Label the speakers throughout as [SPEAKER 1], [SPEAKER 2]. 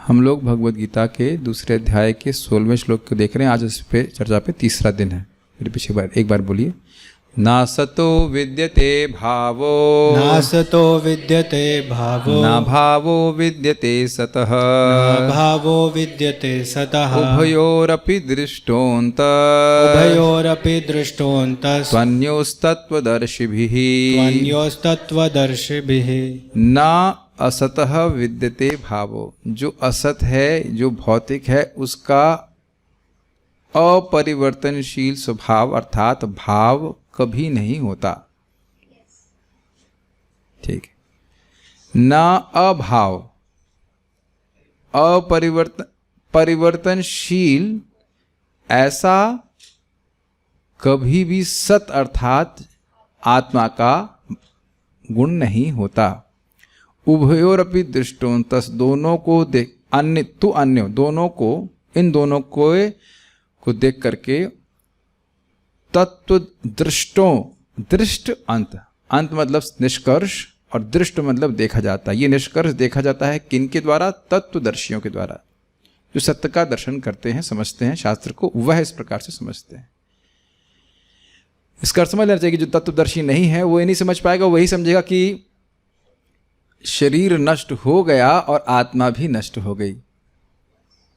[SPEAKER 1] हम लोग भगवद गीता के दूसरे अध्याय के 16वें श्लोक को देख रहे हैं। आज इस पे चर्चा पे तीसरा दिन है। मेरे पीछे एक बार बोलिए। नासतो विद्यते भावो,
[SPEAKER 2] नासतो विद्यते भावो,
[SPEAKER 1] न भावो विद्यते सतः,
[SPEAKER 2] न भावो विद्यते सतः,
[SPEAKER 1] उभयोरपि दृष्टोऽन्तः,
[SPEAKER 2] उभयोरपि दृष्टोऽन्तः,
[SPEAKER 1] त्वन्योस्तत्त्वदर्शिभिः,
[SPEAKER 2] त्वन्योस्तत्त्वदर्शिभिः।
[SPEAKER 1] न असतः विद्यते भावो, जो असत है, जो भौतिक है, उसका अपरिवर्तनशील स्वभाव अर्थात भाव कभी नहीं होता। ठीक है। न अभाव, परिवर्तनशील ऐसा कभी भी सत अर्थात आत्मा का गुण नहीं होता। उभयोरपि दृष्टोऽन्तः, दोनों को देख, अन्य तु अन्य, दोनों को, इन दोनों को देख करके, तत्व दृष्टों, दृष्ट अंत, अंत मतलब निष्कर्ष और दृष्ट मतलब देखा जाता है। ये निष्कर्ष देखा जाता है किनके द्वारा? तत्वदर्शियों के द्वारा, जो सत्य का दर्शन करते हैं, समझते हैं शास्त्र को, वह इस प्रकार से समझते हैं। इसका अर्थ समझ लेना चाहिए कि जो तत्वदर्शी नहीं है वो ये नहीं समझ पाएगा, वही समझेगा कि शरीर नष्ट हो गया और आत्मा भी नष्ट हो गई।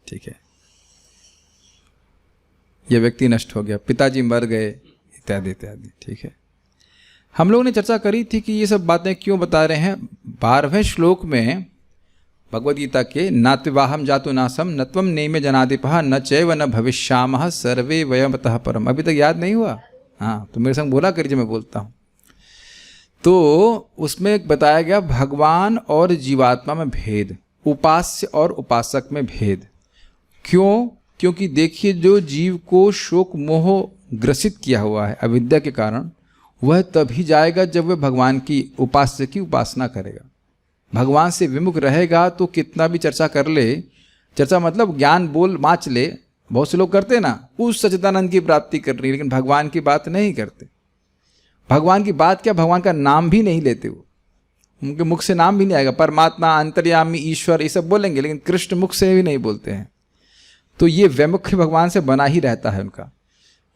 [SPEAKER 1] ठीक है, यह व्यक्ति नष्ट हो गया, पिताजी मर गए, इत्यादि इत्यादि। ठीक है, हम लोगों ने चर्चा करी थी कि ये सब बातें क्यों बता रहे हैं। 12वें श्लोक में भगवद गीता के नात्विवाहम जातु नासम नत्वम नेमे जनाधिपः न चैव न भविष्यामः सर्वे वयमतः परम। अभी तक याद नहीं हुआ? हाँ, तो मेरे संग बोला करिए, मैं बोलता हूँ। तो उसमें बताया गया भगवान और जीवात्मा में भेद, उपास्य और उपासक में भेद। क्यों? क्योंकि देखिए, जो जीव को शोक मोह ग्रसित किया हुआ है अविद्या के कारण, वह तभी जाएगा जब वह भगवान की उपास्य की उपासना करेगा। भगवान से विमुख रहेगा तो कितना भी चर्चा कर ले, चर्चा मतलब ज्ञान बोल माच ले, बहुत से लोग करते ना, उस सच्चिदानंद की प्राप्ति कर रही, लेकिन भगवान की बात नहीं करते। भगवान की बात क्या, भगवान का नाम भी नहीं लेते, वो उनके मुख से नाम भी नहीं आएगा। परमात्मा, अंतर्यामी, ईश्वर, ये सब बोलेंगे, लेकिन कृष्ण मुख से भी नहीं बोलते हैं। तो ये वैमुख्य भगवान से बना ही रहता है उनका।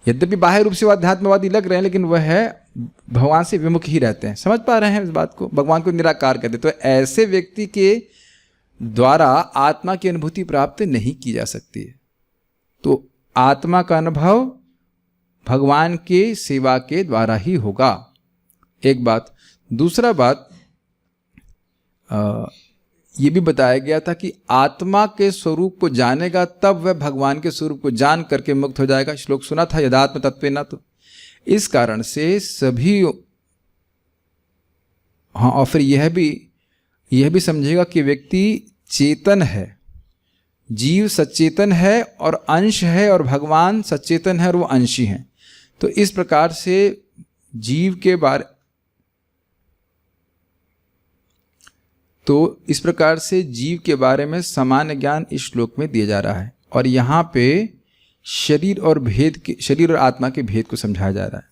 [SPEAKER 1] यद्यपि बाह्य रूप से वो अध्यात्मवादी लग रहे हैं, लेकिन वह है भगवान से विमुख ही रहते हैं। समझ पा रहे हैं इस बात को? भगवान को निराकार कहते। तो ऐसे व्यक्ति के द्वारा आत्मा की अनुभूति प्राप्त नहीं की जा सकती है। तो आत्मा का अनुभव भगवान के सेवा के द्वारा ही होगा, एक बात। दूसरा बात, ये भी बताया गया था कि आत्मा के स्वरूप को जानेगा तब वह भगवान के स्वरूप को जान करके मुक्त हो जाएगा। श्लोक सुना था, यदात्म तत्वेन। तो इस कारण से सभी, हाँ, और फिर यह भी समझेगा कि व्यक्ति चेतन है, जीव सचेतन है और अंश है, और भगवान सचेतन है और वो अंशी हैं। तो इस प्रकार से जीव के बारे में सामान्य ज्ञान इस श्लोक में दिया जा रहा है। और यहाँ पे शरीर और आत्मा के भेद को समझाया जा रहा है।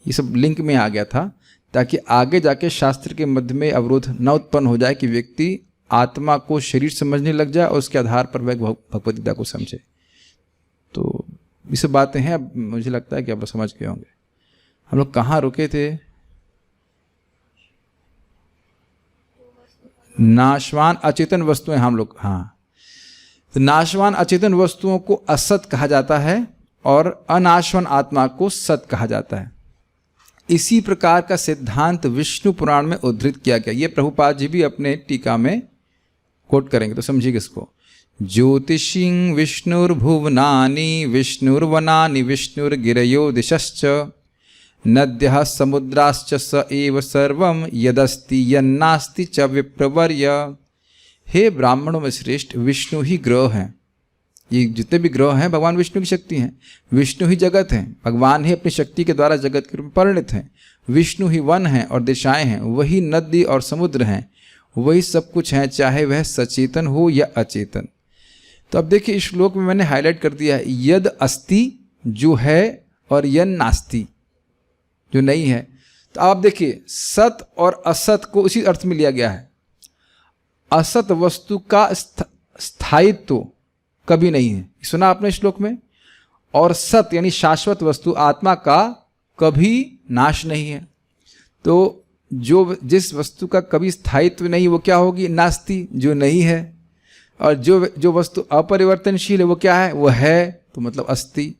[SPEAKER 1] ये सब लिंक में आ गया था ताकि आगे जाके शास्त्र के मध्य में अवरोध न उत्पन्न हो जाए कि व्यक्ति आत्मा को शरीर समझने लग जाए और उसके आधार पर वह भगवद गीता को समझे। तो ये सब बातें हैं, अब मुझे लगता है कि आप समझ गए होंगे। हम लोग कहाँ रुके थे? नाशवान अचेतन वस्तुएं हम लोग, हाँ। तो नाशवान अचेतन वस्तुओं को असत कहा जाता है और अनाशवान आत्मा को सत कहा जाता है। इसी प्रकार का सिद्धांत विष्णु पुराण में उद्धृत किया गया। ये प्रभुपाद जी भी अपने टीका में कोट करेंगे, तो समझिए इसको। ज्योतिषिं विष्णुर्भुवनानि विष्णुर्वनानि विष्णुर्गिरयो दिशश्च नद्यः समुद्राश्च स एव सर्वं यदस्ति यन्नास्ति च विप्रवर्य। हे ब्राह्मणों में श्रेष्ठ, विष्णु ही ग्रह हैं। ये जितने भी ग्रह हैं भगवान विष्णु की शक्ति हैं। विष्णु ही जगत हैं, भगवान ही अपनी शक्ति के द्वारा जगत के रूप में परिणित हैं। विष्णु ही वन हैं और दिशाएं हैं, वही नदी और समुद्र हैं, वही सब कुछ हैं, चाहे वह सचेतन हो या अचेतन। तो अब देखिए, इस श्लोक में मैंने हाईलाइट कर दिया है, यद अस्ति जो है और यन नास्ति जो नहीं है। तो आप देखिए, सत और असत को उसी अर्थ में लिया गया है। असत वस्तु का स्थायित्व कभी नहीं है, सुना आपने श्लोक में। और सत यानी शाश्वत वस्तु आत्मा का कभी नाश नहीं है। तो जो जिस वस्तु का कभी स्थायित्व नहीं वो क्या होगी? नास्ति, जो नहीं है। और जो वस्तु अपरिवर्तनशील है वो क्या है? वो है, तो मतलब अस्ति।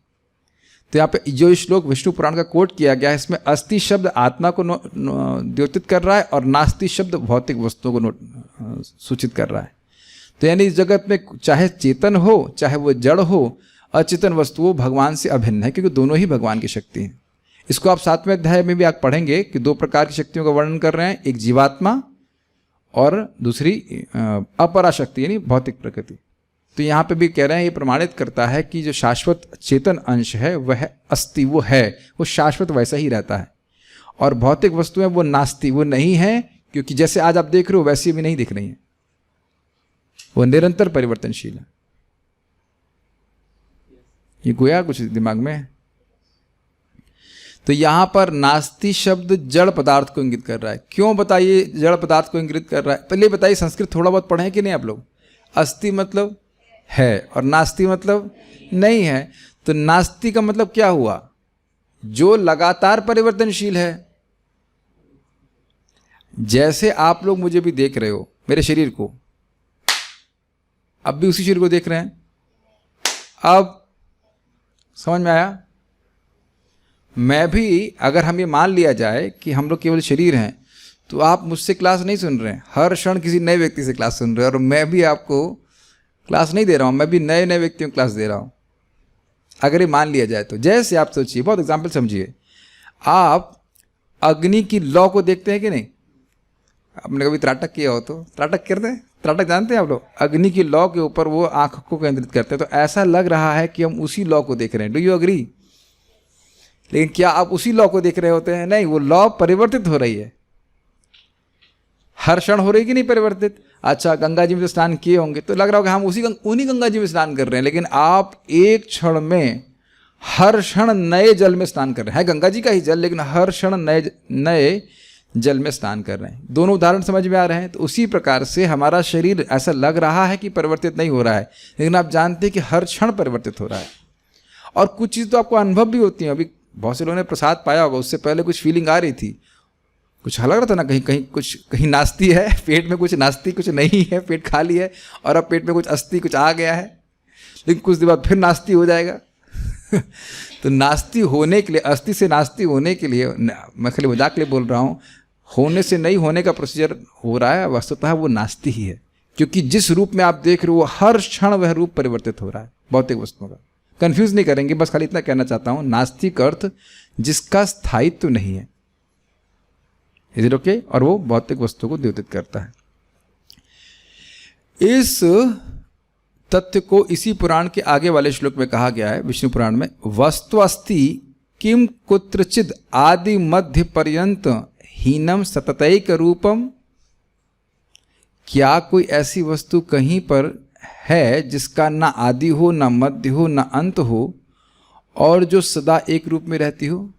[SPEAKER 1] तो यहाँ पे जो श्लोक विष्णु पुराण का कोट किया गया है, इसमें अस्ति शब्द आत्मा को द्योतित कर रहा है और नास्ति शब्द भौतिक वस्तुओं को सूचित कर रहा है। तो यानी इस जगत में चाहे चेतन हो चाहे वो जड़ हो, अचेतन वस्तु वो भगवान से अभिन्न है, क्योंकि दोनों ही भगवान की शक्ति हैं। इसको आप 7वें अध्याय में भी आप पढ़ेंगे कि 2 प्रकार की शक्तियों का वर्णन कर रहे हैं, एक जीवात्मा और दूसरी अपरा शक्ति यानी भौतिक प्रकृति। तो यहाँ पे भी कह रहे हैं, ये प्रमाणित करता है कि जो शाश्वत चेतन अंश है वह अस्ति, वो है, वो शाश्वत वैसा ही रहता है। और भौतिक वस्तुएं वो नास्ति, वो नहीं है, क्योंकि जैसे आज आप देख रहे हो वैसी भी नहीं दिख रही हैं, वो निरंतर परिवर्तनशील है। ये गोया कुछ दिमाग में है? तो यहां पर नास्ति शब्द जड़ पदार्थ को इंगित कर रहा है। क्यों बताइए जड़ पदार्थ को इंगित कर रहा है? पहले बताइए, संस्कृत थोड़ा बहुत पढ़े हैं कि नहीं आप लोग? अस्ति मतलब है और नास्ति मतलब नहीं है। तो नास्ति का मतलब क्या हुआ? जो लगातार परिवर्तनशील है। जैसे आप लोग मुझे भी देख रहे हो, मेरे शरीर को, अब भी उसी शरीर को देख रहे हैं। अब समझ में आया? मैं भी, अगर हम ये मान लिया जाए कि हम लोग केवल शरीर हैं, तो आप मुझसे क्लास नहीं सुन रहे हैं, हर क्षण किसी नए व्यक्ति से क्लास सुन रहे हैं, और मैं भी आपको क्लास नहीं दे रहा हूँ, मैं भी नए नए व्यक्तियों को क्लास दे रहा हूँ। अगर ये मान लिया जाए तो जैसे आप सोचिए, बहुत एग्जाम्पल समझिए, आप अग्नि की लौ को देखते हैं कि नहीं? आपने कभी त्राटक किया हो तो त्राटक करते हैं, त्राटक जानते हैं आप लोग? अग्नि की लौ के ऊपर वो आंख को केंद्रित करते हैं, तो ऐसा लग रहा है कि हम उसी लौ को देख रहे हैं। Do you agree? लेकिन क्या आप उसी लौ को देख रहे होते हैं? नहीं, वो लौ परिवर्तित हो रही है, हर क्षण हो रही कि नहीं परिवर्तित? अच्छा, गंगा जी में तो स्नान किए होंगे तो लग रहा होगा हम उन्हीं गंगा जी में स्नान कर रहे हैं, लेकिन आप एक क्षण में हर क्षण नए जल में स्नान कर रहे हैं। गंगा जी का ही जल, लेकिन हर क्षण नए जल में स्नान कर रहे हैं। दोनों उदाहरण समझ में आ रहे हैं? तो उसी प्रकार से हमारा शरीर ऐसा लग रहा है कि परिवर्तित नहीं हो रहा है, लेकिन आप जानते हैं कि हर क्षण परिवर्तित हो रहा है। और कुछ चीज़ तो आपको अनुभव भी होती है। अभी बहुत से लोगों ने प्रसाद पाया होगा, उससे पहले कुछ फीलिंग आ रही थी, कुछ लग रहा था ना, कहीं नास्ति है, पेट में कुछ नास्ति कुछ नहीं है, पेट खाली है, और अब पेट में कुछ अस्थि कुछ आ गया है, लेकिन कुछ दिन बाद फिर नास्ति हो जाएगा। तो नास्ति होने के लिए, अस्थि से नास्ति होने के लिए, मैं खाली मजाक के लिए बोल रहा हूँ, होने से नहीं होने का प्रोसीजर हो रहा है, वस्तुतः वो नास्ति ही है। क्योंकि जिस रूप में आप देख रहे हो हर क्षण वह रूप परिवर्तित हो रहा है भौतिक वस्तुओं का। कंफ्यूज नहीं करेंगे, बस खाली इतना कहना चाहता हूँ, नास्तिक अर्थ जिसका स्थायित्व नहीं है, इज इट ओके? और वो भौतिक वस्तु को द्योतित करता है। इस तथ्य को इसी पुराण के आगे वाले श्लोक में कहा गया है, विष्णु पुराण में, वस्तु अस्ति किम कुत्रचिद आदि मध्य पर्यंत हीनम सततैक रूपम। क्या कोई ऐसी वस्तु कहीं पर है जिसका ना आदि हो, ना मध्य हो, ना अंत हो, और जो सदा एक रूप में रहती हो?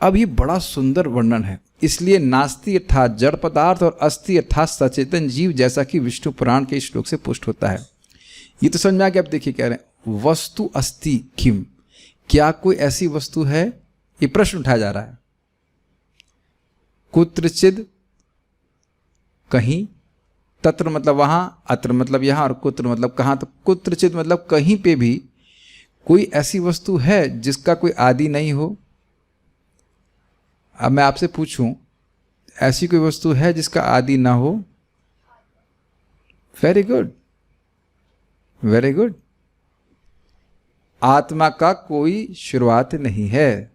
[SPEAKER 1] अब ये बड़ा सुंदर वर्णन है, इसलिए नास्ति अर्थात जड़ पदार्थ और अस्ति अर्थात सचेतन जीव, जैसा कि विष्णु पुराण के श्लोक से पुष्ट होता है। ये तो समझ में आ गया। अब देखिए कह रहे हैं वस्तु अस्ति किम, क्या कोई ऐसी वस्तु है? ये प्रश्न उठाया जा रहा है। कुत्रचिद कहीं, तत्र मतलब वहां, अत्र मतलब यहां, और कुत्र मतलब कहां। तो कुत्रचिद मतलब कहीं पे भी कोई ऐसी वस्तु है जिसका कोई आदि नहीं हो। अब मैं आपसे पूछूं, ऐसी कोई वस्तु है जिसका आदि ना हो? Very good, very good. आत्मा का कोई शुरुआत नहीं है।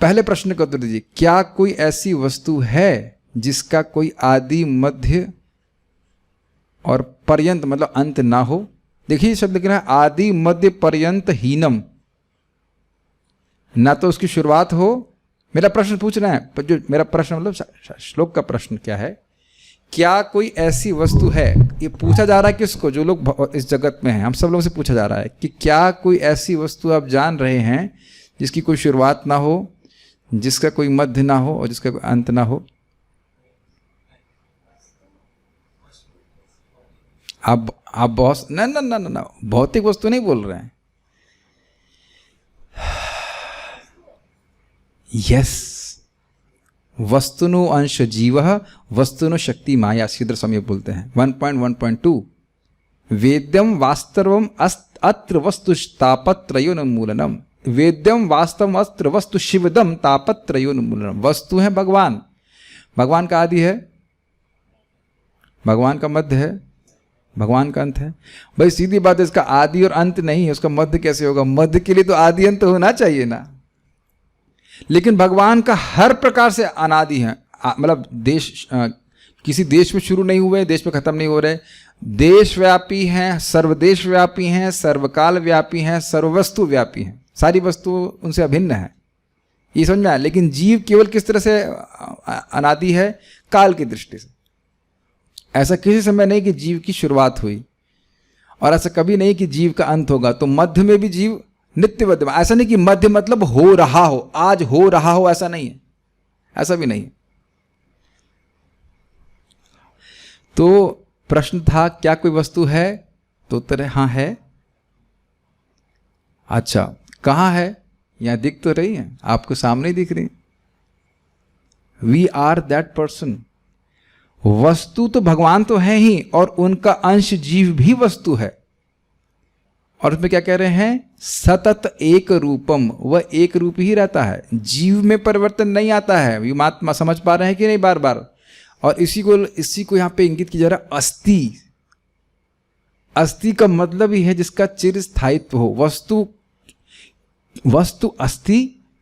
[SPEAKER 1] पहले प्रश्न का उत्तर दीजिए, क्या कोई ऐसी वस्तु है जिसका कोई आदि मध्य और पर्यंत मतलब अंत ना हो? देखिए शब्द लिख रहा है आदि मध्य पर्यंत हीनम, ना तो उसकी शुरुआत हो। मेरा प्रश्न पूछ रहे हैं, पर जो मेरा प्रश्न मतलब श्लोक का प्रश्न क्या है, क्या कोई ऐसी वस्तु है? ये पूछा जा रहा है किसको? जो लोग इस जगत में हैं, हम सब लोगों से पूछा जा रहा है कि क्या कोई ऐसी वस्तु आप जान रहे हैं जिसकी कोई शुरुआत ना हो, जिसका कोई मध्य ना हो और जिसका कोई अंत ना हो? आप बहुत ना ना ना ना ना भौतिक वस्तु नहीं बोल रहे हैं। यस, वस्तुनो अंश जीवः वस्तुनो शक्ति माया, सीधर समय बोलते हैं 1.1.2 वेद्यम वास्तवम अत्र वस्तु तापत्रयोन्मूलनम। वेद्यम वास्तवम अत्र वस्तु शिवदम तापत्रयोन्मूलनम। वस्तु है भगवान, भगवान का आदि है, भगवान का मध्य है, भगवान का अंत है। भाई सीधी बात है, इसका आदि और अंत नहीं है, उसका मध्य कैसे होगा? मध्य के लिए तो आदि अंत होना चाहिए ना। लेकिन भगवान का हर प्रकार से अनादि है, मतलब देश किसी देश में शुरू नहीं हुए, देश में खत्म नहीं हो रहे, देशव्यापी हैं, सर्वदेश व्यापी हैं, सर्वकाल व्यापी हैं, सर्ववस्तु व्यापी हैं, सारी वस्तु उनसे अभिन्न है, ये समझ में आया। लेकिन जीव केवल किस तरह से अनादि है? काल की दृष्टि से। ऐसा किसी समय नहीं कि जीव की शुरुआत हुई, और ऐसा कभी नहीं कि जीव का अंत होगा। तो मध्य में भी जीव नित्य विद्यमान, ऐसा नहीं कि मध्य मतलब हो रहा हो, आज हो रहा हो, ऐसा नहीं है, ऐसा भी नहीं है। तो प्रश्न था क्या कोई वस्तु है? तो उत्तर है हाँ है। अच्छा, कहां है? यहां दिख तो रही है, आपको सामने ही दिख रही। We are that person. वस्तु तो भगवान तो है ही, और उनका अंश जीव भी वस्तु है। और उसमें क्या कह रहे हैं? सतत एक रूपम, वह एक रूप ही रहता है, जीव में परिवर्तन नहीं आता है। ये महात्मा समझ पा रहे हैं कि नहीं बार बार? और इसी को यहां पे इंगित किया जा रहा है, अस्थि। अस्थि का मतलब ही है जिसका चिरस्थायित्व हो। वस्तु अस्थि।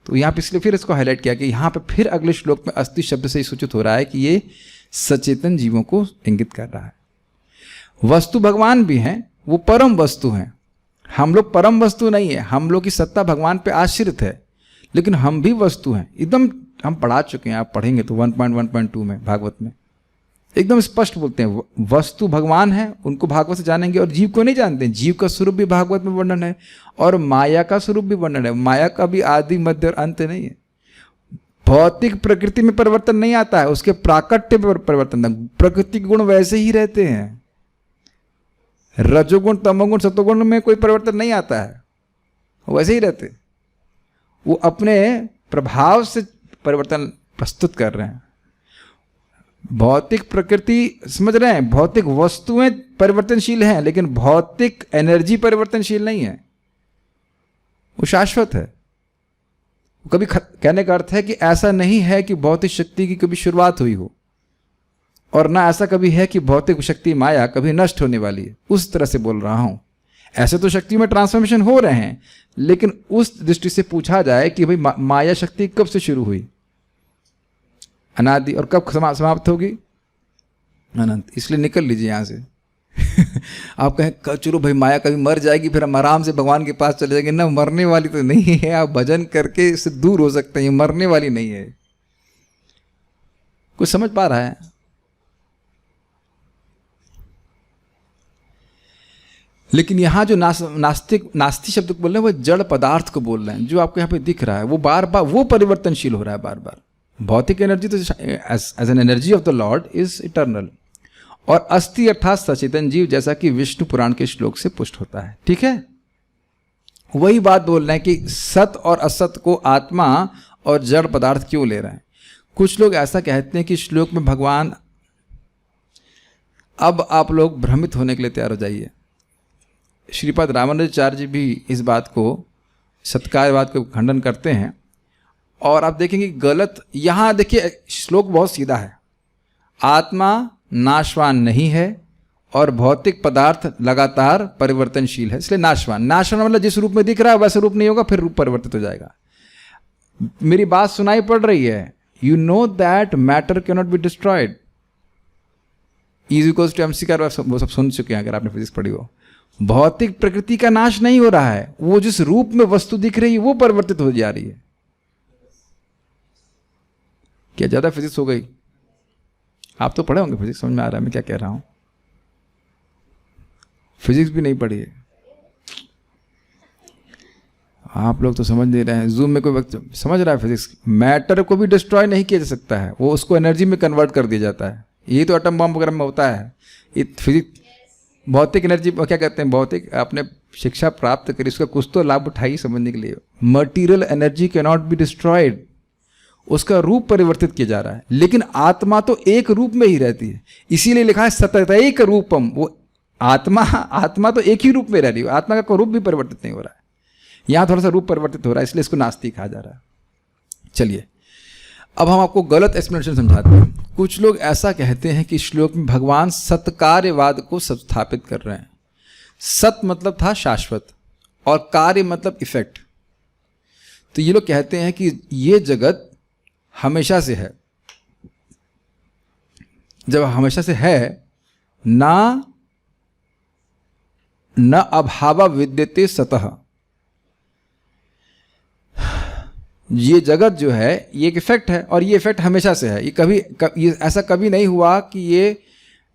[SPEAKER 1] तो यहां पे इसलिए फिर इसको हाईलाइट किया कि यहां पे फिर अगले श्लोक में अस्थि शब्द से ही सूचित हो रहा है कि ये सचेतन जीवों को इंगित कर रहा है। वस्तु भगवान भी हैं, वो परम वस्तु हैं। हम लोग परम वस्तु नहीं है, हम लोग की सत्ता भगवान पे आश्रित है, लेकिन हम भी वस्तु हैं। एकदम हम पढ़ा चुके हैं, आप पढ़ेंगे तो 1.1.2 में भागवत में एकदम स्पष्ट बोलते हैं, वस्तु भगवान है, उनको भागवत से जानेंगे, और जीव को नहीं जानते। जीव का स्वरूप भी भागवत में वर्णन है, और माया का स्वरूप भी वर्णन है। माया का भी आदि मध्य और अंत नहीं है। भौतिक प्रकृति में परिवर्तन नहीं आता है, उसके प्राकट्य में परिवर्तन है। प्रकृति के गुण वैसे ही रहते हैं, रजोगुण तमोगुण सतोगुण में कोई परिवर्तन नहीं आता है, वैसे ही रहते। वो अपने प्रभाव से परिवर्तन प्रस्तुत कर रहे हैं। भौतिक प्रकृति समझ रहे हैं, भौतिक वस्तुएं परिवर्तनशील हैं, लेकिन भौतिक एनर्जी परिवर्तनशील नहीं है, वो शाश्वत है। कभी कहने का अर्थ है कि ऐसा नहीं है कि भौतिक शक्ति की कभी शुरुआत हुई हो, और ना ऐसा कभी है कि भौतिक शक्ति माया कभी नष्ट होने वाली है। उस तरह से बोल रहा हूं। ऐसे तो शक्ति में ट्रांसफॉर्मेशन हो रहे हैं, लेकिन उस दृष्टि से पूछा जाए कि भाई माया शक्ति कब से शुरू हुई? अनादि। और कब समाप्त होगी? अनंत। इसलिए निकल लीजिए यहां से। आप कहें चलो भाई माया कभी मर जाएगी, फिर हम आराम से भगवान के पास चले जाएंगे। ना, मरने वाली तो नहीं है, आप भजन करके इससे दूर हो सकते हैं, मरने वाली नहीं है। कुछ समझ पा रहा है? लेकिन यहां जो नास्ति शब्द को बोल रहे हैं, वो जड़ पदार्थ को बोल रहे हैं। जो आपको यहां पे दिख रहा है वो बार बार वो परिवर्तनशील हो रहा है बार बार। भौतिक एनर्जी तो as an energy of the lord is eternal. और अस्थि अर्थात सचेतन जीव, जैसा कि विष्णु पुराण के श्लोक से पुष्ट होता है। ठीक है, वही बात बोल रहे हैं कि सत और असत को आत्मा और जड़ पदार्थ क्यों ले रहे हैं। कुछ लोग ऐसा कहते हैं कि श्लोक में भगवान, अब आप लोग भ्रमित होने के लिए तैयार हो जाइए। श्रीपाद रामानुजाचार्य जी भी इस बात को, सत्कार्यवाद को खंडन करते हैं, और आप देखेंगे गलत। यहां देखिए श्लोक बहुत सीधा है, आत्मा नाशवान नहीं है और भौतिक पदार्थ लगातार परिवर्तनशील है, इसलिए नाशवान। नाशवान मतलब जिस रूप में दिख रहा है वैसे रूप नहीं होगा, फिर रूप परिवर्तित हो जाएगा। मेरी बात सुनाई पड़ रही है? You know that matter can not be destroyed, is equals to MC का, वो सब सुन चुके हैं अगर आपने फिजिक्स पढ़ी हो। भौतिक प्रकृति का नाश नहीं हो रहा है, वो जिस रूप में वस्तु दिख रही है वो परिवर्तित हो जा रही है। क्या ज्यादा फिजिक्स हो गई? आप तो पढ़े होंगे फिजिक्स, समझ में आ रहा है मैं क्या कह रहा हूं। फिजिक्स भी नहीं पढ़ी है आप लोग, तो समझ नहीं रहे हैं। जूम में कोई वक्त समझ रहा है फिजिक्स? मैटर को भी डिस्ट्रॉय नहीं किया जा सकता है, वो उसको एनर्जी में कन्वर्ट कर दिया जाता है। यही तो एटम बम वगैरह में होता है। फिजिक्स भौतिक एनर्जी क्या कहते हैं, भौतिक आपने शिक्षा प्राप्त करी, उसका कुछ तो लाभ उठाइए समझने के लिए। Material energy can not be destroyed, उसका रूप परिवर्तित किया जा रहा है, लेकिन आत्मा तो एक रूप में ही रहती है। इसीलिए लिखा है सततैक रूपम, वो आत्मा तो एक ही रूप में रह रही है, आत्मा का कोई रूप भी परिवर्तित नहीं हो रहा है। यहां थोड़ा सा रूप परिवर्तित हो रहा है, इसलिए इसको नास्तिक कहा जा रहा है। चलिए अब हम आपको गलत एक्सप्लेनेशन समझाते हैं। कुछ लोग ऐसा कहते हैं कि श्लोक में भगवान सत्कार्यवाद को स्थापित कर रहे हैं। सत मतलब था शाश्वत और कार्य मतलब इफेक्ट। तो ये लोग कहते हैं कि ये जगत हमेशा से है। जब हमेशा से है, न अभाव विद्यते सतः, ये जगत जो है ये एक इफेक्ट है और ये इफेक्ट हमेशा से है। ये ऐसा कभी नहीं हुआ कि ये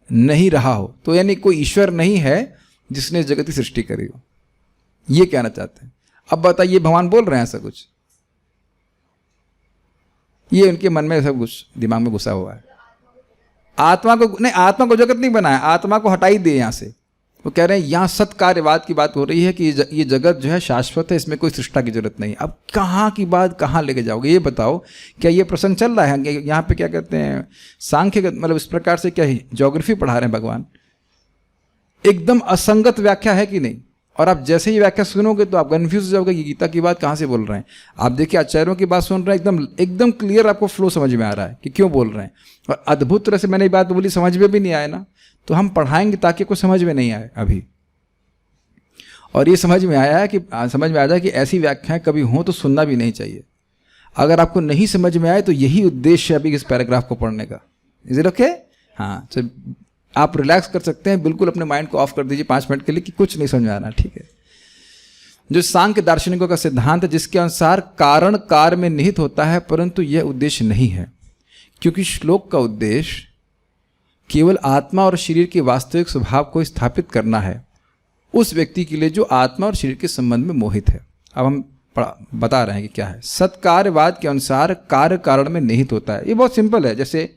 [SPEAKER 1] नहीं रहा हो। तो यानी कोई ईश्वर नहीं है जिसने इस जगत की सृष्टि करी हो, ये कहना चाहते हैं। अब बताइए भगवान बोल रहे हैं ऐसा कुछ? ये उनके मन में सब कुछ दिमाग में घुसा हुआ है। आत्मा को नहीं, आत्मा को जगत नहीं बनाया, आत्मा को हटाई दिए यहाँ से। वो कह रहे हैं यहाँ सत्कार्यवाद की बात हो रही है कि ये जगत जो है शाश्वत है, इसमें कोई सृष्टा की जरूरत नहीं। अब कहाँ की बात कहाँ लेके जाओगे ये बताओ। क्या ये प्रसंग चल रहा है यहाँ पे? क्या कहते हैं सांख्य, मतलब इस प्रकार से क्या ज्योग्राफी पढ़ा रहे हैं भगवान? एकदम असंगत व्याख्या है कि नहीं? और आप जैसे ही व्याख्या सुनोगे तो आप कन्फ्यूज हो जाओगे कि गीता की बात कहाँ से बोल रहे हैं। आप देखिए आचार्यों की बात सुन रहे हैं, एकदम क्लियर आपको फ्लो समझ में आ रहा है कि क्यों बोल रहे हैं। और अद्भुत तरह से मैंने ये बात बोली, समझ में भी नहीं आया ना, तो हम पढ़ाएंगे ताकि कोई समझ में नहीं आए अभी। और ये समझ में आ जाए कि ऐसी व्याख्याएं कभी हों तो सुनना भी नहीं चाहिए। अगर आपको नहीं समझ में आए तो यही उद्देश्य है अभी इस पैराग्राफ को पढ़ने का। Is it okay? हाँ, तो आप रिलैक्स कर सकते हैं, बिल्कुल अपने माइंड को ऑफ कर दीजिए 5 मिनट के लिए कि कुछ नहीं समझ में आ रहा, ठीक है। जो सांख्य दार्शनिकों का सिद्धांत है जिसके अनुसार कारण कार्य में निहित होता है, परंतु यह उद्देश्य नहीं है, क्योंकि श्लोक का उद्देश्य केवल आत्मा और शरीर के वास्तविक स्वभाव को स्थापित करना है उस व्यक्ति के लिए जो आत्मा और शरीर के संबंध में मोहित है। अब हम बता रहे हैं कि क्या है। सत्कार्यवाद के अनुसार कार्य कारण में निहित होता है। ये बहुत सिंपल है। जैसे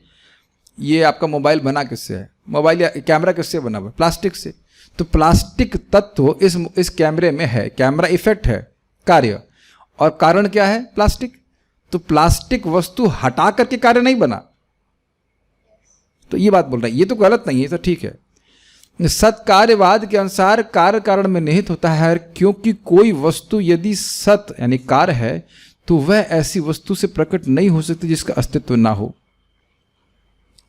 [SPEAKER 1] ये आपका मोबाइल बना किससे है? मोबाइल या कैमरा किससे बना हुआ? प्लास्टिक से। तो प्लास्टिक तत्व इस कैमरे में है। कैमरा इफेक्ट है, कार्य, और कारण क्या है? प्लास्टिक। तो प्लास्टिक वस्तु हटा करके कार्य नहीं बना। तो ये बात बोल रहा है, ये तो गलत नहीं है, तो ठीक है। सत्कार्यवाद के अनुसार कार्य कारण में निहित होता है, क्योंकि कोई वस्तु यदि सत यानी कार्य है तो वह ऐसी वस्तु से प्रकट नहीं हो सकती जिसका अस्तित्व ना हो।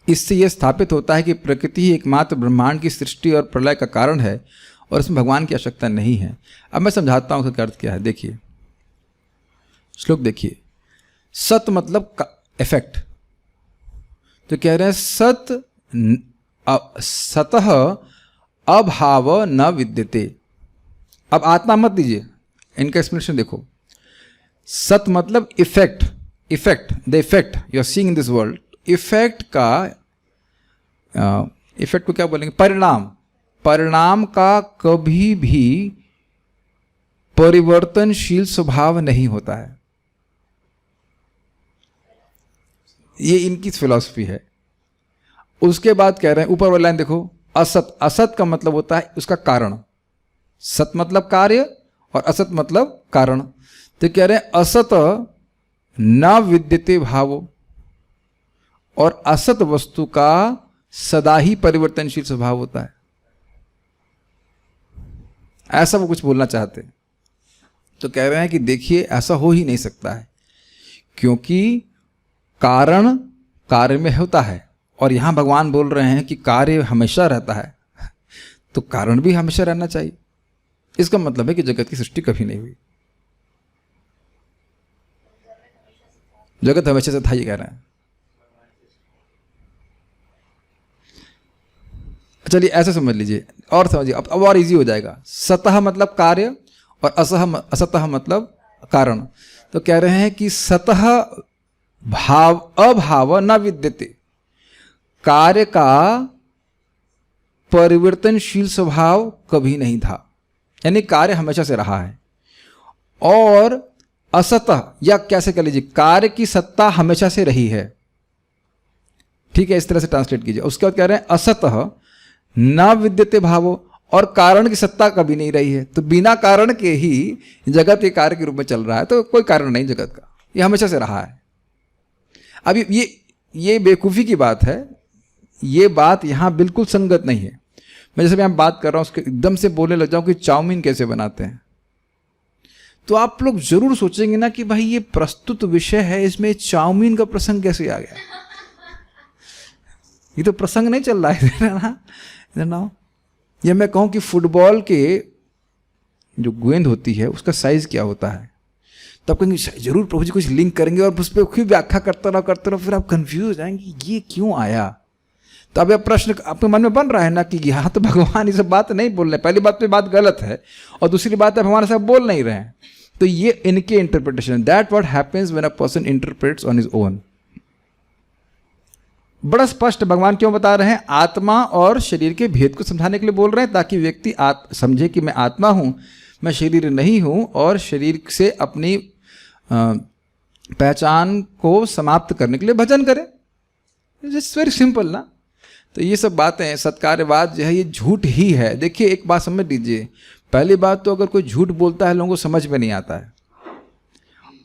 [SPEAKER 1] इससे यह स्थापित होता है कि प्रकृति ही एकमात्र ब्रह्मांड की सृष्टि और प्रलय का कारण है और इसमें भगवान की आवश्यकता नहीं है। अब मैं समझाता हूं उसका अर्थ क्या है। देखिए श्लोक देखिए। सत मतलब इफेक्ट। तो कह रहे हैं सतः अभाव न विद्यते। अब आत्मा मत दीजिए, इनका एक्सप्लेनेशन देखो। सत मतलब effect, the effect you are seeing in this world. Effect को क्या बोलेंगे? परिणाम का कभी भी परिवर्तनशील स्वभाव नहीं होता है। ये इनकी फिलॉसफी है। उसके बाद कह रहे हैं, ऊपर वाली लाइन देखो, असत का मतलब होता है उसका कारण। सत मतलब कार्य और असत मतलब कारण। तो कह रहे हैं असत न विद्यते भावो, और असत वस्तु का सदा ही परिवर्तनशील स्वभाव होता है। ऐसा वो कुछ बोलना चाहते हैं। तो कह रहे हैं कि देखिए ऐसा हो ही नहीं सकता है, क्योंकि कारण कार्य में होता है, और यहां भगवान बोल रहे हैं कि कार्य हमेशा रहता है, तो कारण भी हमेशा रहना चाहिए। इसका मतलब है कि जगत की सृष्टि कभी नहीं हुई, जगत हमेशा से था, ये कह रहे हैं। चलिए ऐसे समझ लीजिए और समझिए, अब और इजी हो जाएगा। सतः मतलब कार्य और असतः मतलब कारण। तो कह रहे हैं कि सतः अभाव न विद्यते, कार्य का परिवर्तनशील स्वभाव कभी नहीं था, यानी कार्य हमेशा से रहा है। और असतः, या कैसे कह लीजिए, कार्य की सत्ता हमेशा से रही है। ठीक है, इस तरह से ट्रांसलेट कीजिए। उसके बाद कह रहे हैं असतः न विद्यते भावो, और कारण की सत्ता कभी नहीं रही है। तो बिना कारण के ही जगत एक कार्य के रूप में चल रहा है, तो कोई कारण नहीं जगत का, ये हमेशा से रहा है। अब ये बेवकूफ़ी की बात है, ये बात यहाँ बिल्कुल संगत नहीं है। मैं जैसे मैं बात कर रहा हूँ उसके एकदम से बोलने लग जाऊँ कि चाउमीन कैसे बनाते हैं, तो आप लोग जरूर सोचेंगे ना कि भाई ये प्रस्तुत विषय है, इसमें चाउमीन का प्रसंग कैसे आ गया। ये तो प्रसंग नहीं चल रहा है ना। या मैं कहूँ कि फुटबॉल के जो गेंद होती है उसका साइज क्या होता है, तो आप कहेंगे जरूर प्रभु जी कुछ लिंक करेंगे और उस पर खूब व्याख्या करते रहो, फिर आप कंफ्यूज हो जाएंगे ये क्यों आया। तो अब यह प्रश्न आपके मन में बन रहा है ना कि यहाँ तो भगवान ये सब बात नहीं बोल रहे। पहली बात तो बात गलत है, और दूसरी बात है भगवान साहब बोल नहीं रहे हैं। तो ये इनके interpretation, that what happens when a person interprets on his own. बड़ा स्पष्ट भगवान क्यों बता रहे हैं, आत्मा और शरीर के भेद को समझाने के लिए बोल रहे हैं, ताकि व्यक्ति समझे कि मैं आत्मा हूं, मैं शरीर नहीं हूं, और शरीर से अपनी पहचान को समाप्त करने के लिए भजन करें। इट्स वेरी सिंपल ना। तो ये सब बातें, सत्कार्यवाद जो है ये झूठ ही है। देखिए एक बात समझ लीजिए, पहली बात तो अगर कोई झूठ बोलता है लोगों को समझ में नहीं आता है,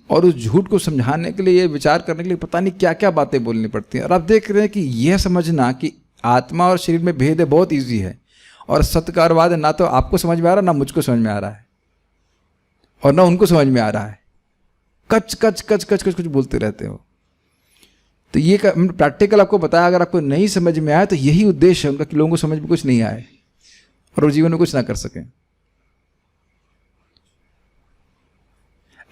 [SPEAKER 1] और उस झूठ को समझाने के लिए, ये विचार करने के लिए पता नहीं क्या क्या बातें बोलनी पड़ती हैं। और आप देख रहे हैं कि यह समझना कि आत्मा और शरीर में भेद है बहुत ईजी है, और सत्कार्यवाद ना तो आपको समझ में आ रहा है, ना मुझको समझ में आ रहा है, और ना उनको समझ में आ रहा है। कच कच कच कच कच कुछ बोलते रहते हो। तो ये प्रैक्टिकल आपको बताया, अगर आपको नहीं समझ में आया तो यही उद्देश्य है उनका कि लोगों को समझ में कुछ नहीं आए और वो जीवन में कुछ ना कर सकें।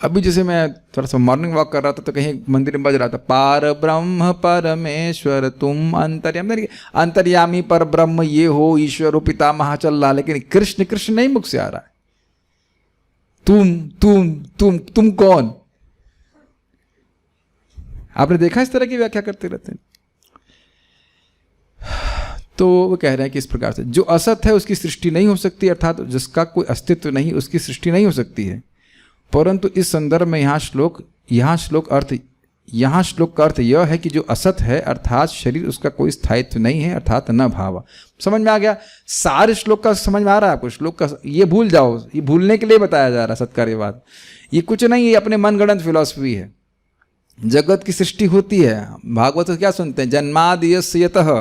[SPEAKER 1] अभी जैसे मैं थोड़ा सा मॉर्निंग वॉक कर रहा था तो कहीं मंदिर में बज रहा था, पार ब्रह्म परमेश्वर तुम अंतर्यामी। अंतर्यामी पर ब्रह्म ये हो, ईश्वर हो, पितामह चल रहा, लेकिन कृष्ण कृष्ण नहीं मुख से आ रहा है। तुम कौन? आपने देखा इस तरह की व्याख्या करते रहते हैं। तो वो कह रहे हैं कि इस प्रकार से जो असत है उसकी सृष्टि नहीं हो सकती, अर्थात जिसका कोई अस्तित्व नहीं उसकी सृष्टि नहीं हो सकती है। परंतु इस संदर्भ में यहाँ श्लोक का अर्थ यह है कि जो असत है अर्थात शरीर, उसका कोई स्थायित्व नहीं है, अर्थात न भाव। समझ में आ गया? सारे श्लोक का समझ में आ रहा है आपको? श्लोक का ये भूल जाओ, ये भूलने के लिए बताया जा रहा है सत्कार्यवाद। ये कुछ नहीं, ये अपने मनगढ़ंत फिलॉसफी है। जगत की सृष्टि होती है, भागवत क्या सुनते हैं, जन्मादि यस्य यतः।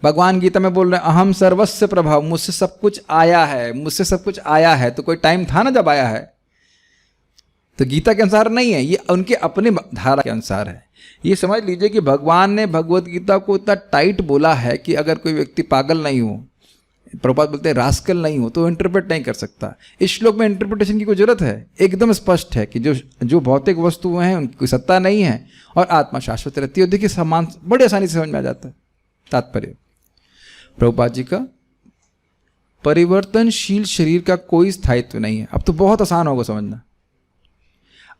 [SPEAKER 1] भगवान गीता में बोल रहे हैं अहम सर्वस्य प्रभाव, मुझसे सब कुछ आया है, मुझसे सब कुछ आया है। तो कोई टाइम था ना जब आया है? तो गीता के अनुसार नहीं है, ये उनके अपने धारा के अनुसार है। ये समझ लीजिए कि भगवान ने भगवत गीता को इतना टाइट बोला है कि अगर कोई व्यक्ति पागल नहीं हो, प्रभुपाद बोलते हैं रास्कल नहीं हो, तो इंटरप्रेट नहीं कर सकता। इस श्लोक में इंटरप्रिटेशन की कोई जरूरत है? एकदम स्पष्ट है कि जो भौतिक वस्तुएं हैं उनकी कोई सत्ता नहीं है और आत्मा शाश्वत रहती है। देखिए समान बड़े आसानी से समझ में आ जाता है तात्पर्य प्रभुपाद जी का। परिवर्तनशील शरीर का कोई स्थायित्व नहीं है। अब तो बहुत आसान होगा समझना।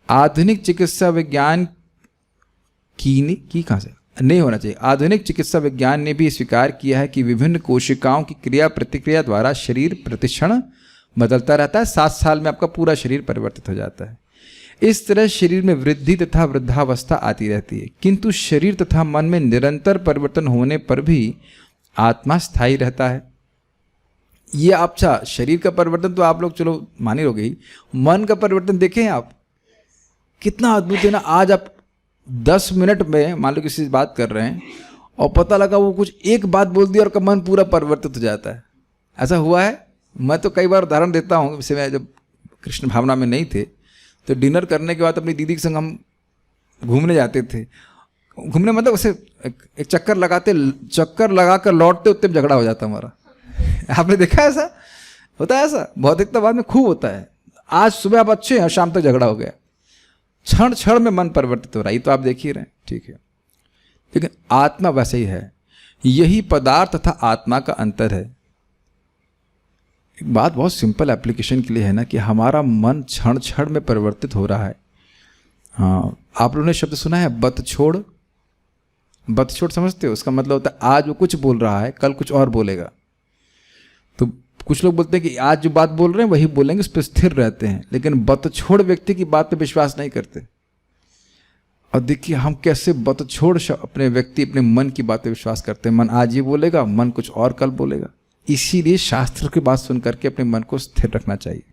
[SPEAKER 1] आधुनिक चिकित्सा विज्ञान की कहां से नहीं होना चाहिए। आधुनिक चिकित्सा विज्ञान ने भी स्वीकार किया है कि विभिन्न कोशिकाओं की क्रिया प्रतिक्रिया द्वारा शरीर प्रतिक्षण बदलता रहता है। 7 साल में आपका पूरा शरीर परिवर्तित हो जाता है। इस तरह शरीर में वृद्धि तथा वृद्धावस्था आती रहती है, किंतु शरीर तथा मन में निरंतर परिवर्तन होने पर भी आत्मा स्थायी रहता है। ये अच्छा, शरीर का परिवर्तन तो आप लोग चलो मान ही लोगे ही, मन का परिवर्तन देखें आप, कितना अद्भुत है ना। आज आप 10 मिनट में मान लो किसी से बात कर रहे हैं और पता लगा वो कुछ एक बात बोल दी और मन पूरा परिवर्तित हो जाता है। ऐसा हुआ है? मैं तो कई बार उदाहरण देता हूँ। जैसे मैं जब कृष्ण भावना में नहीं थे तो डिनर करने के बाद अपनी दीदी के संग हम घूमने जाते थे। घूमने मतलब उसे एक चक्कर लगा कर लौटते उतने में झगड़ा हो जाता हमारा। आपने देखा ऐसा होता है? ऐसा भौतिकतावाद में खूब होता है। आज सुबह आप अच्छे हैं, शाम तक झगड़ा हो गया। क्षण क्षण में मन परिवर्तित हो रहा है, ये तो आप देख ही रहे हैं, ठीक है। लेकिन आत्मा वैसे ही है। यही पदार्थ तथा आत्मा का अंतर है। एक बात बहुत सिंपल एप्लीकेशन के लिए है ना कि हमारा मन क्षण क्षण में परिवर्तित हो रहा है। हाँ, आप लोगों ने शब्द सुना है बत छोड़? बत छोड़ समझते हो? उसका मतलब होता है आज वो कुछ बोल रहा है, कल कुछ और बोलेगा। तो कुछ लोग बोलते हैं कि आज जो बात बोल रहे हैं वही बोलेंगे, उस पर स्थिर रहते हैं, लेकिन बतछोड़ व्यक्ति की बात पे विश्वास नहीं करते। और देखिए हम कैसे बतछोड़ अपने व्यक्ति अपने मन की बात पे विश्वास करते हैं। मन आज ये बोलेगा, मन कुछ और कल बोलेगा। इसीलिए शास्त्र की बात सुन करके अपने मन को स्थिर रखना चाहिए।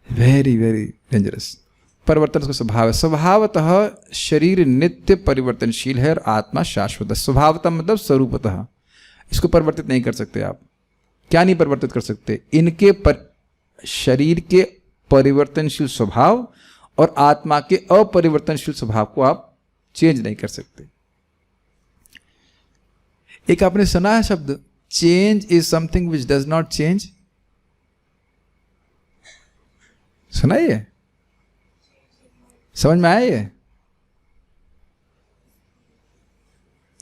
[SPEAKER 1] Very very dangerous. परिवर्तन का स्वभाव है। स्वभावतः शरीर नित्य परिवर्तनशील है और आत्मा शाश्वत है। स्वभावतः मतलब स्वरूपतः, इसको परिवर्तित नहीं कर सकते आप। क्या नहीं परिवर्तित कर सकते? इनके शरीर के परिवर्तनशील स्वभाव और आत्मा के अपरिवर्तनशील स्वभाव को आप चेंज नहीं कर सकते। एक आपने सुना है शब्द, change is something which does not change. सुना ये? समझ में आया ये?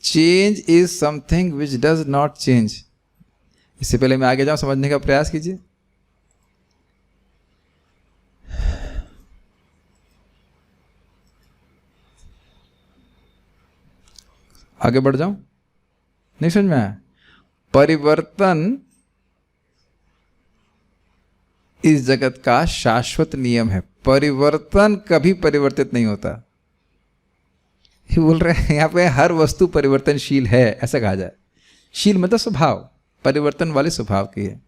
[SPEAKER 1] Change is something which does not change. इससे पहले मैं आगे जाऊं, समझने का प्रयास कीजिए। आगे बढ़ जाऊं? नहीं समझ में आया? परिवर्तन इस जगत का शाश्वत नियम है। परिवर्तन कभी परिवर्तित नहीं होता। ये बोल रहे हैं यहां पे हर वस्तु परिवर्तनशील है, ऐसा कहा जाए। शील मतलब स्वभाव, परिवर्तन वाले स्वभाव की है।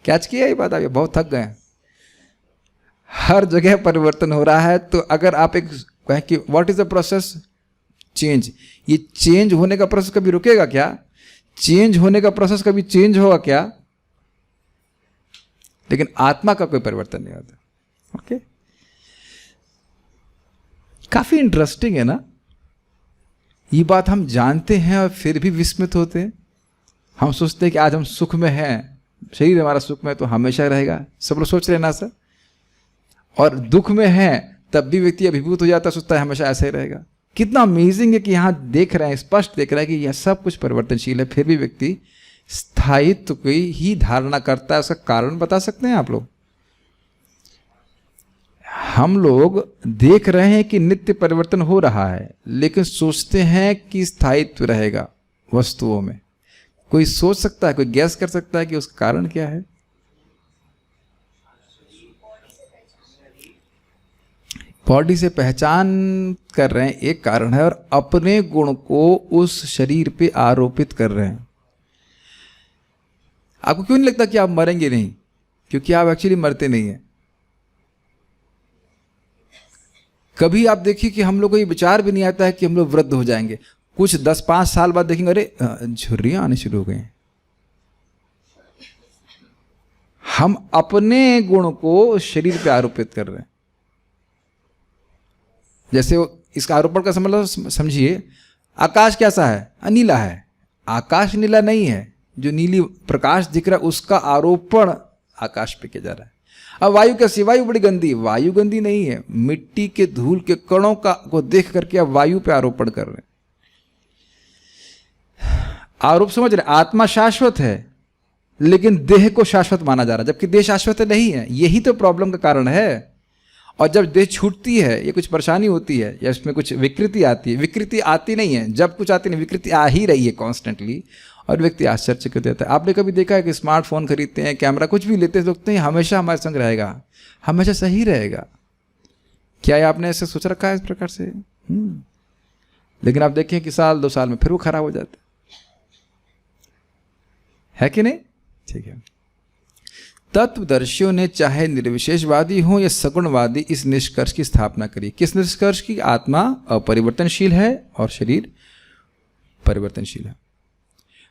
[SPEAKER 1] कैच किया ये बात? आप बहुत थक गए। हर जगह परिवर्तन हो रहा है। तो अगर आप एक कहें कि what is the process? Change. ये चेंज होने का प्रोसेस कभी रुकेगा क्या? चेंज होने का प्रोसेस कभी चेंज होगा क्या? लेकिन आत्मा का कोई परिवर्तन नहीं होता। ओके, काफी इंटरेस्टिंग है ना? ये बात हम जानते हैं और फिर भी विस्मित होते हैं। हम सोचते हैं कि आज हम सुख में हैं, शरीर हमारा सुख में तो हमेशा रहेगा। सब लोग सोच रहे हैं ना सर? और दुख में है तब भी व्यक्ति अभिभूत हो जाता है, सोचता है हमेशा ऐसा ही रहेगा। कितना अमेजिंग है कि यहां देख रहे हैं, स्पष्ट देख रहा है कि यह सब कुछ परिवर्तनशील है, फिर भी व्यक्ति स्थायित्व की ही धारणा करता है। उसका कारण बता सकते हैं आप लोग? हम लोग देख रहे हैं कि नित्य परिवर्तन हो रहा है, लेकिन सोचते हैं कि स्थायित्व रहेगा वस्तुओं में। कोई सोच सकता है, कोई गैस कर सकता है कि उसका कारण क्या है? बॉडी से पहचान कर रहे हैं, एक कारण है, और अपने गुण को उस शरीर पे आरोपित कर रहे हैं। आपको क्यों नहीं लगता कि आप मरेंगे नहीं? क्योंकि आप एक्चुअली मरते नहीं हैं। कभी आप देखिए कि हम लोग को ये विचार भी नहीं आता है कि हम लोग वृद्ध हो जाएंगे। कुछ 10-5 साल बाद देखेंगे, अरे झुर्रियां आने शुरू हो गई। हम अपने गुण को शरीर पे आरोपित कर रहे हैं। जैसे इसका आरोपण का समझिए, आकाश कैसा है? नीला है। आकाश नीला नहीं है, जो नीली प्रकाश दिख रहा है उसका आरोपण आकाश पे किया जा रहा है। अब वायु कैसी? वायु बड़ी गंदी। वायु गंदी नहीं है, मिट्टी के धूल के कणों को देख करके आप वायु पे आरोपण कर रहे हैं। आरोप समझ रहे? आत्मा शाश्वत है, लेकिन देह को शाश्वत माना जा रहा है, जबकि देह शाश्वत नहीं है। यही तो प्रॉब्लम का कारण है। और जब देह छूटती है, ये कुछ परेशानी होती है या इसमें कुछ विकृति आती है। विकृति आती नहीं है, जब कुछ आती नहीं, विकृति आ ही रही है कॉन्स्टेंटली, और व्यक्ति आश्चर्यचकित होता है। आपने कभी देखा है कि स्मार्टफोन खरीदते हैं, कैमरा कुछ भी लेते हैं, सोचते हैं हमेशा हमारे संग रहेगा, हमेशा सही रहेगा। क्या आपने ऐसे सोच रखा है इस प्रकार से? लेकिन आप देखें कि साल 2 साल में फिर वो खराब हो जाता है कि नहीं? ठीक है। तत्वदर्शियों ने चाहे निर्विशेषवादी हो या सगुणवादी इस निष्कर्ष की स्थापना करी। किस निष्कर्ष की? आत्मा अपरिवर्तनशील है और शरीर परिवर्तनशील है।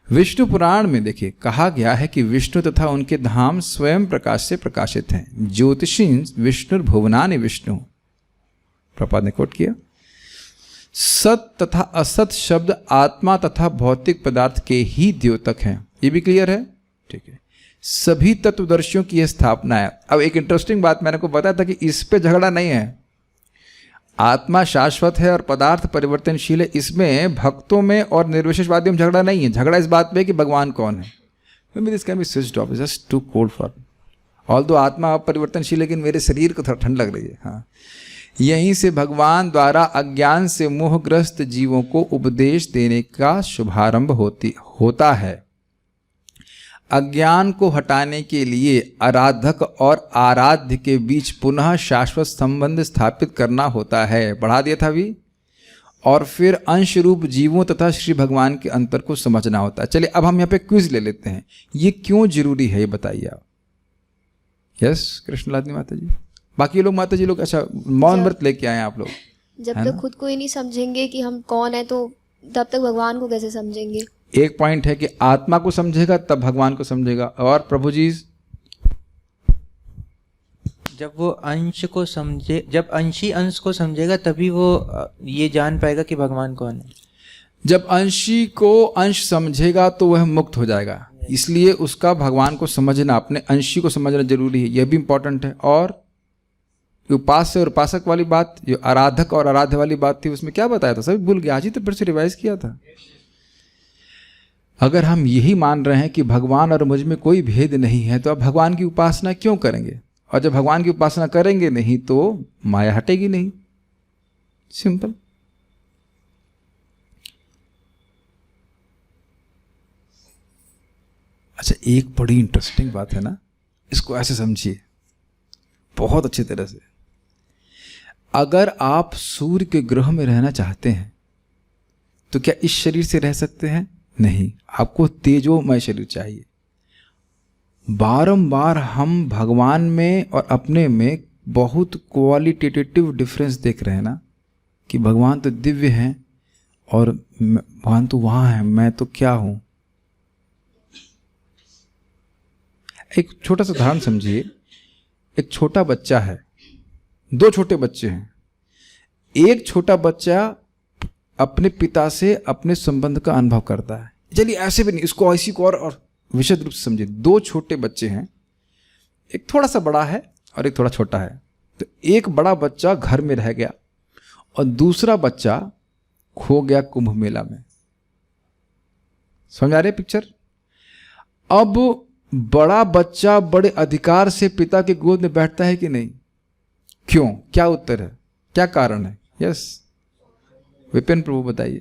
[SPEAKER 1] विष्णु पुराण में देखिए कहा गया है कि विष्णु तथा उनके धाम स्वयं प्रकाश से प्रकाशित हैं। ज्योतिषी विष्णु भुवनानि विष्णु, प्रपाद ने कोट किया। सत तथा असत शब्द आत्मा तथा भौतिक पदार्थ के ही द्योतक हैं। ये भी क्लियर है? ठीक है। सभी तत्वदर्शियों की यह स्थापना है। अब एक इंटरेस्टिंग बात मैंने को बताया था कि इस पे झगड़ा नहीं है। आत्मा शाश्वत है और पदार्थ परिवर्तनशील है, इसमें भक्तों में और निर्विशेषवादियों में झगड़ा नहीं है। झगड़ा इस बात पे कि भगवान कौन है। This can be switched off, just too cold for although आत्मा परिवर्तनशील, लेकिन मेरे शरीर को थोड़ा ठंड लग रही है। हाँ, यहीं से भगवान द्वारा अज्ञान से मोहग्रस्त जीवों को उपदेश देने का शुभारंभ होता है। अज्ञान को हटाने के लिए आराधक और आराध्य के बीच पुनः शाश्वत संबंध स्थापित करना होता है। बढ़ा दिया था अभी। और फिर अंश रूप जीवों तथा श्री भगवान के अंतर को समझना होता है। चलिए अब हम यहाँ पे क्विज ले लेते हैं, ये क्यों जरूरी है ये बताइए आप। यस कृष्णलादनी माता जी, बाकी लोग माता जी लोग अच्छा मौन व्रत लेके आए आप लोग।
[SPEAKER 3] जब तक खुद को ही नहीं समझेंगे कि हम कौन है तो तब तक भगवान को कैसे समझेंगे।
[SPEAKER 1] एक पॉइंट है कि आत्मा को समझेगा तब भगवान को समझेगा। और प्रभु जी
[SPEAKER 4] जब वो अंश को समझे, जब अंशी अंश को समझेगा तभी वो ये जान पाएगा कि भगवान कौन है।
[SPEAKER 1] जब अंशी को अंश समझेगा तो वह मुक्त हो जाएगा, इसलिए उसका भगवान को समझना, अपने अंशी को समझना जरूरी है, यह भी इंपॉर्टेंट है। और उपास्य और उपासक वाली बात, जो आराधक और आराध्य वाली बात थी, उसमें क्या बताया था सभी भूल गया, आज ही तो फिर से रिवाइज किया था। अगर हम यही मान रहे हैं कि भगवान और मुझ में कोई भेद नहीं है तो अब भगवान की उपासना क्यों करेंगे, और जब भगवान की उपासना करेंगे नहीं तो माया हटेगी नहीं, सिंपल। अच्छा एक बड़ी इंटरेस्टिंग बात है ना, इसको ऐसे समझिए बहुत अच्छी तरह से। अगर आप सूर्य के ग्रह में रहना चाहते हैं तो क्या इस शरीर से रह सकते हैं? नहीं, आपको तेजोमय शरीर चाहिए। बारंबार हम भगवान में और अपने में बहुत क्वालिटेटिव डिफरेंस देख रहे हैं ना, कि भगवान तो दिव्य हैं और भगवान तो वहाँ है, मैं तो क्या हूँ। एक छोटा सा उदाहरण समझिए, एक छोटा बच्चा है, दो छोटे बच्चे हैं। एक छोटा बच्चा अपने पिता से अपने संबंध का अनुभव करता है। चलिए ऐसे भी नहीं, इसको ऐसी को और विशद रूप से समझिए। दो छोटे बच्चे हैं, एक थोड़ा सा बड़ा है और एक थोड़ा छोटा है। तो एक बड़ा बच्चा घर में रह गया और दूसरा बच्चा खो गया कुंभ मेला में। समझ आ रही है पिक्चर? अब बड़ा बच्चा बड़े अधिकार से पिता के गोद में बैठता है कि नहीं? क्यों? क्या उत्तर है, क्या कारण है? यस विपिन प्रभु बताइए।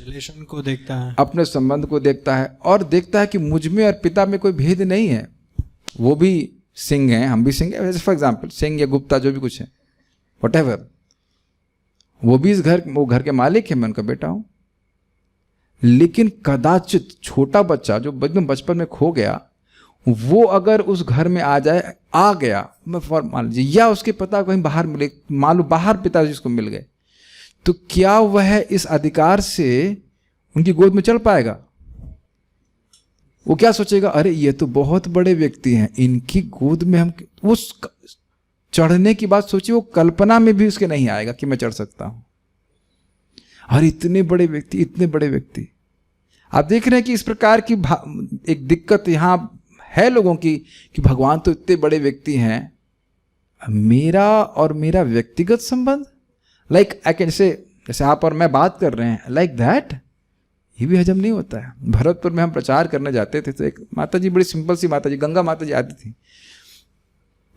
[SPEAKER 2] रिलेशन को देखता है,
[SPEAKER 1] अपने संबंध को देखता है और देखता है कि मुझ में और पिता में कोई भेद नहीं है। वो भी सिंह हैं, हम भी सिंह हैं, फॉर एग्जाम्पल सिंह या गुप्ता जो भी कुछ है, व्हाटएवर, वो भी इस घर, वो घर के मालिक है, मैं उनका बेटा हूं। लेकिन कदाचित छोटा बच्चा जो एकदम बचपन में खो गया, वो अगर उस घर में आ जाए, आ गया, मैं मान लीजिए, या उसके पिता कहीं बाहर मिले, मालूम बाहर पिताजी उसको मिल गए, तो क्या वह इस अधिकार से उनकी गोद में चढ़ पाएगा? वो क्या सोचेगा, अरे ये तो बहुत बड़े व्यक्ति हैं, इनकी गोद में हम, वो चढ़ने की बात सोचिए, वो कल्पना में भी उसके नहीं आएगा कि मैं चढ़ सकता हूं। अरे इतने बड़े व्यक्ति, इतने बड़े व्यक्ति। आप देख रहे हैं कि इस प्रकार की एक दिक्कत यहां है लोगों की, कि भगवान तो इतने बड़े व्यक्ति हैं, मेरा और मेरा व्यक्तिगत संबंध, लाइक जैसे आप और मैं बात कर रहे हैं, लाइक दैट, ये भी हजम नहीं होता है। भरतपुर में हम प्रचार करने जाते थे तो एक माता जी, बड़ी सिंपल सी माता जी, गंगा माता जी आती थी,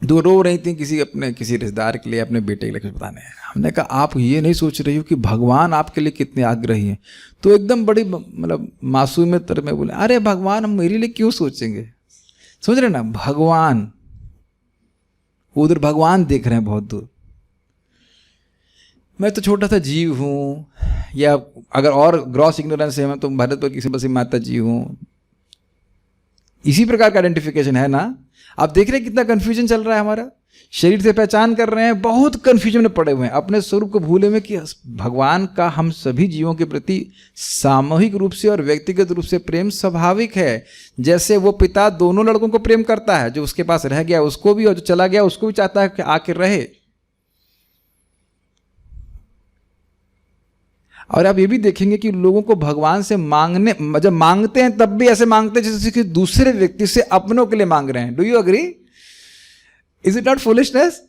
[SPEAKER 1] दो रो रही थी किसी रिश्तेदार के लिए, अपने बेटे के लिए कुछ बताने। हमने कहा आप ये नहीं सोच रही हो कि भगवान आपके लिए कितने आग्रही हैं? तो एकदम बड़ी मतलब मासूम तरह में बोले, अरे भगवान हम मेरे लिए क्यों सोचेंगे? समझ रहे ना, भगवान, उधर भगवान देख रहे हैं बहुत दूर, मैं तो छोटा सा जीव हूँ, या अगर और ग्रॉस इग्नोरेंस है, मैं तो भरतपुर की सिंपल सी माता जी हूँ। इसी प्रकार का आइडेंटिफिकेशन है ना। आप देख रहे हैं कितना कंफ्यूजन चल रहा है हमारा, शरीर से पहचान कर रहे हैं, बहुत कंफ्यूजन में पड़े हुए हैं, अपने स्वरूप को भूले हुए कि भगवान का हम सभी जीवों के प्रति सामूहिक रूप से और व्यक्तिगत रूप से प्रेम स्वाभाविक है। जैसे वो पिता दोनों लड़कों को प्रेम करता है, जो उसके पास रह गया उसको भी और जो चला गया उसको भी चाहता है कि आके रहे। और आप ये भी देखेंगे कि लोगों को भगवान से मांगने, जब मांगते हैं तब भी ऐसे मांगते हैं जैसे कि दूसरे व्यक्ति से अपनों के लिए मांग रहे हैं। Do you agree? Is it not foolishness?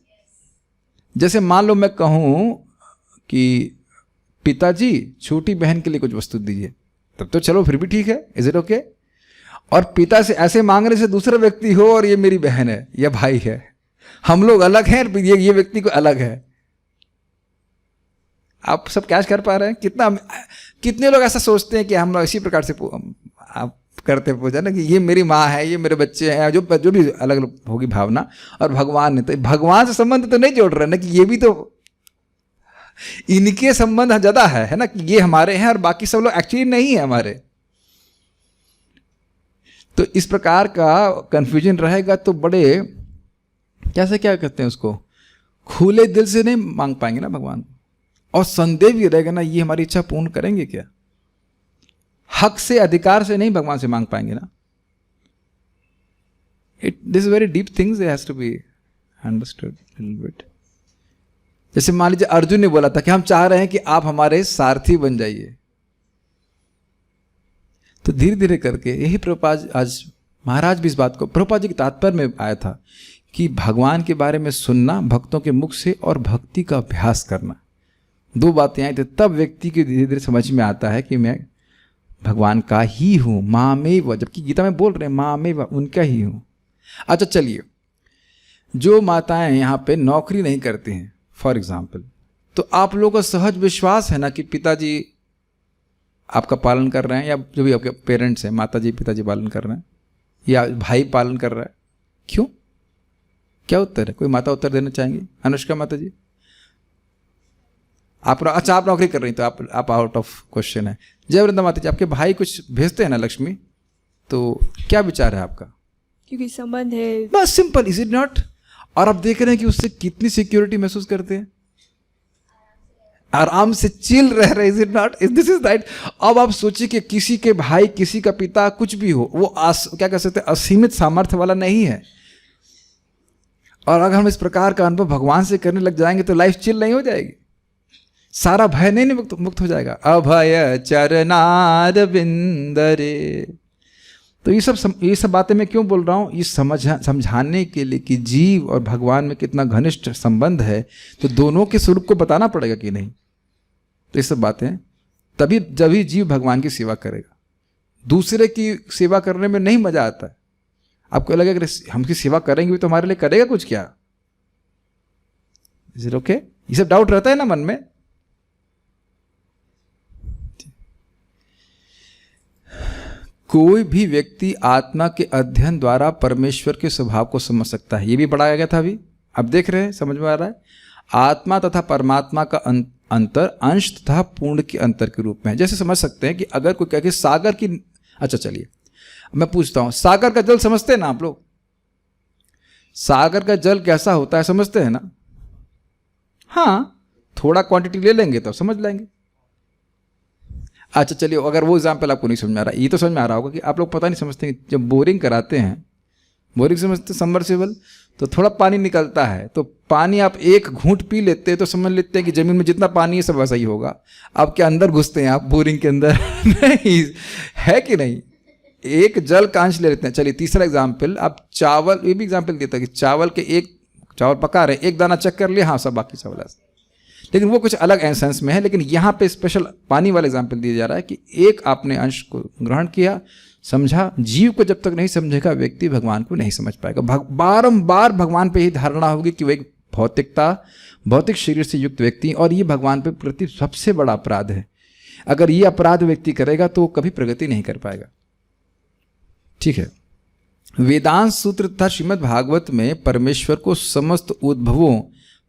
[SPEAKER 1] जैसे मान लो मैं कहूं कि पिताजी छोटी बहन के लिए कुछ वस्तु दीजिए, तब तो चलो फिर भी ठीक है, इज इट ओके? और पिता से ऐसे मांगने से दूसरा व्यक्ति हो और ये मेरी बहन है या भाई है, हम लोग अलग हैं, ये व्यक्ति को अलग है। आप सब कैच कर पा रहे हैं? कितने लोग ऐसा सोचते हैं कि हम लोग इसी प्रकार से आप करते पूजा ना, कि ये मेरी माँ है, ये मेरे बच्चे हैं, जो भी अलग अलग होगी भावना। और भगवान ने तो भगवान से संबंध तो नहीं जोड़ रहे ना, कि ये भी तो इनके संबंध ज्यादा है ना, कि ये हमारे हैं और बाकी सब लोग एक्चुअली नहीं है हमारे। तो इस प्रकार का कंफ्यूजन रहेगा तो बड़े कैसे क्या कहते हैं उसको, खुले दिल से नहीं मांग पाएंगे ना भगवान, और संदेह भी रहेगा ना ये हमारी इच्छा पूर्ण करेंगे क्या, हक से अधिकार से नहीं भगवान से मांग पाएंगे ना। This very deep things has to be understood little bit. जैसे मान लीजिए अर्जुन ने बोला था कि हम चाह रहे हैं कि आप हमारे सारथी बन जाइए, तो धीरे धीरे करके यही प्रभुपाद आज महाराज भी इस बात को प्रभुपाद जी के तात्पर्य में आया था कि भगवान के बारे में सुनना भक्तों के मुख से और भक्ति का अभ्यास करना, दो बातें आई थी, तब व्यक्ति के धीरे धीरे समझ में आता है कि मैं भगवान का ही हूं, मामेव, जबकि गीता में बोल रहे हैं मामेव, उनका ही हूं। अच्छा चलिए, जो माताएं यहाँ पे नौकरी नहीं करती हैं फॉर एग्जाम्पल, तो आप लोगों का सहज विश्वास है ना कि पिताजी आपका पालन कर रहे हैं, या जो भी आपके पेरेंट्स हैं, माताजी पिताजी पालन कर रहे हैं, या भाई पालन कर रहा है, क्यों, क्या उत्तर है? कोई माता उत्तर देना चाहेंगी? अनुष्का माता जी आप, अच्छा आप नौकरी कर रही, तो आप आउट ऑफ क्वेश्चन है। जय वृंदा माता जी, आपके भाई कुछ भेजते हैं ना लक्ष्मी, तो क्या विचार है आपका?
[SPEAKER 5] क्योंकि संबंध है,
[SPEAKER 1] बस सिंपल, इज इट नॉट? और आप देख रहे हैं कि उससे कितनी सिक्योरिटी महसूस करते हैं, आराम से चिल रह रहे, is it not? This is right. अब आप सोचिए कि किसी के भाई, किसी का पिता, कुछ भी हो, वो क्या कह सकते हैं, असीमित सामर्थ्य वाला नहीं है, और अगर हम इस प्रकार का अनुभव भगवान से करने लग जाएंगे तो लाइफ चिल नहीं हो जाएगी, सारा भय नहीं मुक्त हो जाएगा। अभय चरनार बिंदरे। तो ये सब बातें मैं क्यों बोल रहा हूँ, ये समझाने के लिए कि जीव और भगवान में कितना घनिष्ठ संबंध है, तो दोनों के स्वरूप को बताना पड़ेगा कि नहीं। तो ये सब बातें तभी जब ही जीव भगवान की सेवा करेगा, दूसरे की सेवा करने में नहीं मजा आता है। आपको लगेगा कि हम की सेवा करेंगे तो हमारे लिए करेगा कुछ क्या? Is it okay? ये सब डाउट रहता है ना मन में। कोई भी व्यक्ति आत्मा के अध्ययन द्वारा परमेश्वर के स्वभाव को समझ सकता है, ये भी पढ़ाया गया था अभी, अब देख रहे हैं, समझ में आ रहा है। आत्मा तथा परमात्मा का अंतर अंश तथा पूर्ण के अंतर के रूप में है। जैसे समझ सकते हैं कि अगर कोई कहे कि सागर की, अच्छा चलिए मैं पूछता हूं, सागर का जल समझते हैं ना आप लोग? सागर का जल कैसा होता है समझते हैं ना? हाँ, थोड़ा क्वांटिटी ले लेंगे तो समझ लेंगे। अच्छा चलिए, अगर वो एग्जाम्पल आपको नहीं समझ में आ रहा, ये तो समझ में आ रहा होगा कि आप लोग पता नहीं समझते हैं, जब बोरिंग कराते हैं, बोरिंग समझते, सबमर्सिबल, तो थोड़ा पानी निकलता है, तो पानी आप एक घूंट पी लेते हैं तो समझ लेते हैं कि जमीन में जितना पानी है सब वैसा ही होगा। आप क्या अंदर घुसते हैं आप बोरिंग के अंदर? नहीं है कि नहीं, एक जल का अंश ले लेते हैं। चलिए तीसरा एग्जाम्पल, आप चावल, ये भी एग्जाम्पल देता है कि चावल के एक चावल पका रहे, एक दाना चेक कर लिया, हाँ सब बाकी चावल, लेकिन वो कुछ अलग एसेंस में है। लेकिन यहाँ पे स्पेशल पानी वाला एग्जाम्पल दिया जा रहा है कि एक आपने अंश को ग्रहण किया, समझा। जीव को जब तक नहीं समझेगा व्यक्ति भगवान को नहीं समझ पाएगा। बारंबार भगवान पे ही धारणा होगी कि वो एक भौतिक शरीर से युक्त व्यक्ति, और ये भगवान पे प्रति सबसे बड़ा अपराध है। अगर ये अपराध व्यक्ति करेगा तो वो कभी प्रगति नहीं कर पाएगा। ठीक है, वेदांत सूत्र तथा श्रीमद् भागवत में परमेश्वर को समस्त उद्भवों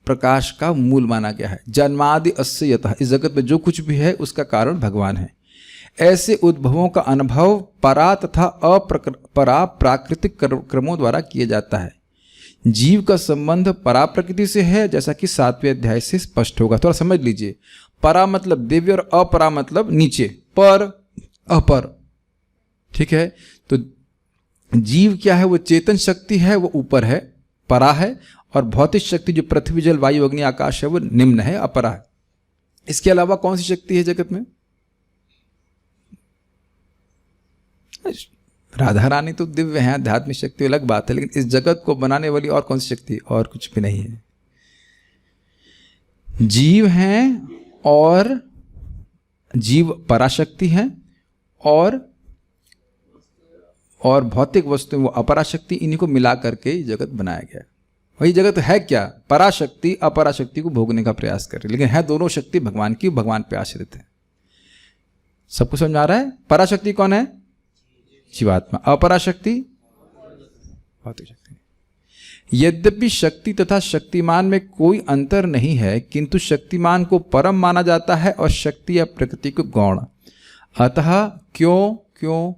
[SPEAKER 1] प्रकाश का मूल माना गया है। जन्मादि अस्य यतः, इस जगत में जो कुछ भी है उसका कारण भगवान है। ऐसे उद्भवों का अनुभव परा तथा अपरा प्राकृतिक क्रमों द्वारा किया जाता है। जीव का संबंध परा प्रकृति से है, जैसा कि 7वें अध्याय से स्पष्ट होगा। थोड़ा समझ लीजिए, परा मतलब दिव्य और अपरा मतलब नीचे, पर अपर। ठीक है, तो जीव क्या है, वो चेतन शक्ति है, वो ऊपर है, परा है, और भौतिक शक्ति जो पृथ्वी जल वायु अग्नि आकाश है वो निम्न है, अपरा है। इसके अलावा कौन सी शक्ति है जगत में? राधा रानी तो दिव्य है, आध्यात्मिक शक्ति अलग बात है, लेकिन इस जगत को बनाने वाली और कौन सी शक्ति? और कुछ भी नहीं है। जीव हैं और जीव पराशक्ति है, और भौतिक वस्तु वो अपराशक्ति, इन्हीं को मिला करके जगत बनाया गया। वही जगत है क्या? पराशक्ति अपराशक्ति को भोगने का प्रयास कर रही, लेकिन है दोनों शक्ति भगवान की, भगवान पे आश्रित है। सबको समझ आ रहा है? पराशक्ति कौन है? जीवात्मा। अपराशक्ति भौतिक शक्ति। यद्यपि शक्ति तथा शक्तिमान में कोई अंतर नहीं है, किंतु शक्तिमान को परम माना जाता है और शक्ति या प्रकृति को गौण। अतः क्यों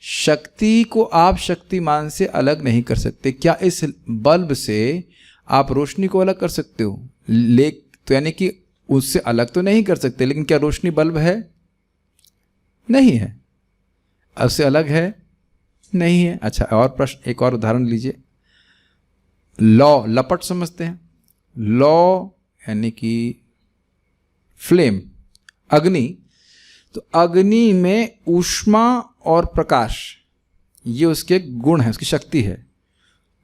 [SPEAKER 1] शक्ति को आप शक्तिमान से अलग नहीं कर सकते? क्या इस बल्ब से आप रोशनी को अलग कर सकते हो? तो यानी कि उससे अलग तो नहीं कर सकते, लेकिन क्या रोशनी बल्ब है? नहीं है। उससे अलग है? नहीं है। अच्छा, और प्रश्न, एक और उदाहरण लीजिए। लौ, लपट समझते हैं। लौ यानी कि फ्लेम, अग्नि। तो अग्नि में ऊष्मा और प्रकाश, ये उसके गुण है, उसकी शक्ति है।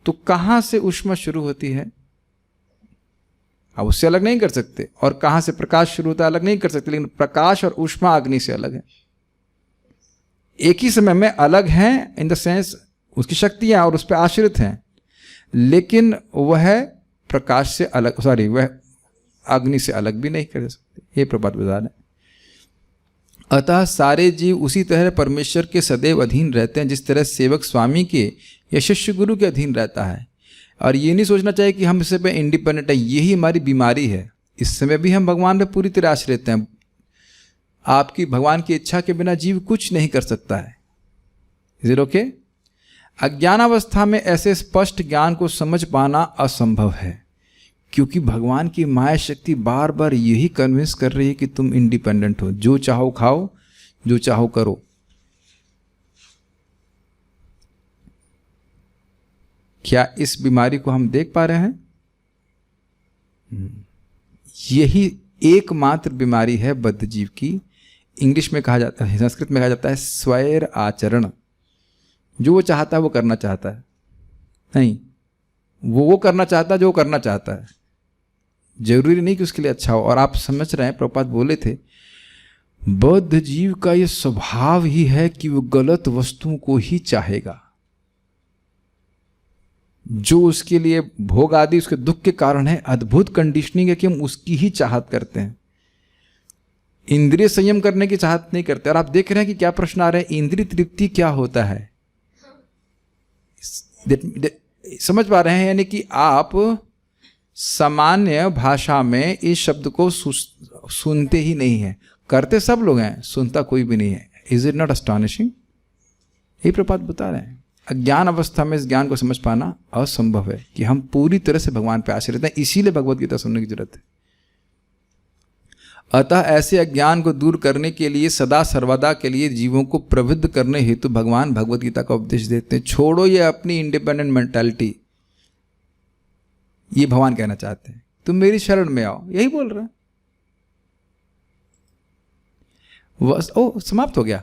[SPEAKER 1] तो कहाँ से ऊष्मा शुरू होती है? अब उससे अलग नहीं कर सकते। और कहाँ से प्रकाश शुरू होता है? अलग नहीं कर सकते। लेकिन प्रकाश और ऊष्मा अग्नि से अलग है। एक ही समय में अलग हैं, इन द सेंस उसकी शक्तियां और उस पर आश्रित हैं, लेकिन वह प्रकाश से अलग, वह अग्नि से अलग भी नहीं कर सकते। ये प्रभात विधान है। अतः सारे जीव उसी तरह परमेश्वर के सदैव अधीन रहते हैं, जिस तरह सेवक स्वामी के या शिष्य गुरु के अधीन रहता है। और ये नहीं सोचना चाहिए कि हम इससे पे इंडिपेंडेंट है। यही हमारी बीमारी है। इस समय भी हम भगवान पे पूरी तरह आश्रित हैं। आपकी भगवान की इच्छा के बिना जीव कुछ नहीं कर सकता है। Is it okay? अज्ञानावस्था में ऐसे स्पष्ट ज्ञान को समझ पाना असंभव है, क्योंकि भगवान की माया शक्ति बार बार यही कन्विंस कर रही है कि तुम इंडिपेंडेंट हो, जो चाहो खाओ, जो चाहो करो। क्या इस बीमारी को हम देख पा रहे हैं? यही एकमात्र बीमारी है बद्ध जीव की। इंग्लिश में कहा जाता है, संस्कृत में कहा जाता है स्वैर आचरण। जो वो चाहता है वो करना चाहता है, नहीं, वो करना चाहता है जो वो करना चाहता है। जरूरी नहीं कि उसके लिए अच्छा हो। और आप समझ रहे हैं, प्रभुपाद बोले थे, बद्ध जीव का ये स्वभाव ही है कि वो गलत वस्तुओं को ही चाहेगा। जो उसके लिए भोग आदि उसके दुख के कारण है, अद्भुत कंडीशनिंग है कि हम उसकी ही चाहत करते हैं। इंद्रिय संयम करने की चाहत नहीं करते। और आप देख रहे हैं कि क्या प्रश्न आ रहे हैं, इंद्रिय तृप्ति क्या होता है? समझ पा रहे हैं? यानी कि आप सामान्य भाषा में इस शब्द को सुनते ही नहीं है। करते सब लोग हैं, सुनता कोई भी नहीं है। Is it not astonishing? यही प्रपात बता रहे हैं। अज्ञान अवस्था में इस ज्ञान को समझ पाना असंभव है कि हम पूरी तरह से भगवान पे आश्रित हैं। इसीलिए भगवत गीता सुनने की जरूरत है। अतः ऐसे अज्ञान को दूर करने के लिए सदा सर्वदा के लिए जीवों को प्रवृत्त करने हेतु भगवान भगवत गीता का उपदेश देते हैं। छोड़ो ये अपनी इंडिपेंडेंट मेंटालिटी। ये भगवान कहना चाहते हैं, तुम मेरी शरण में आओ, यही बोल रहे हैं। समाप्त हो गया।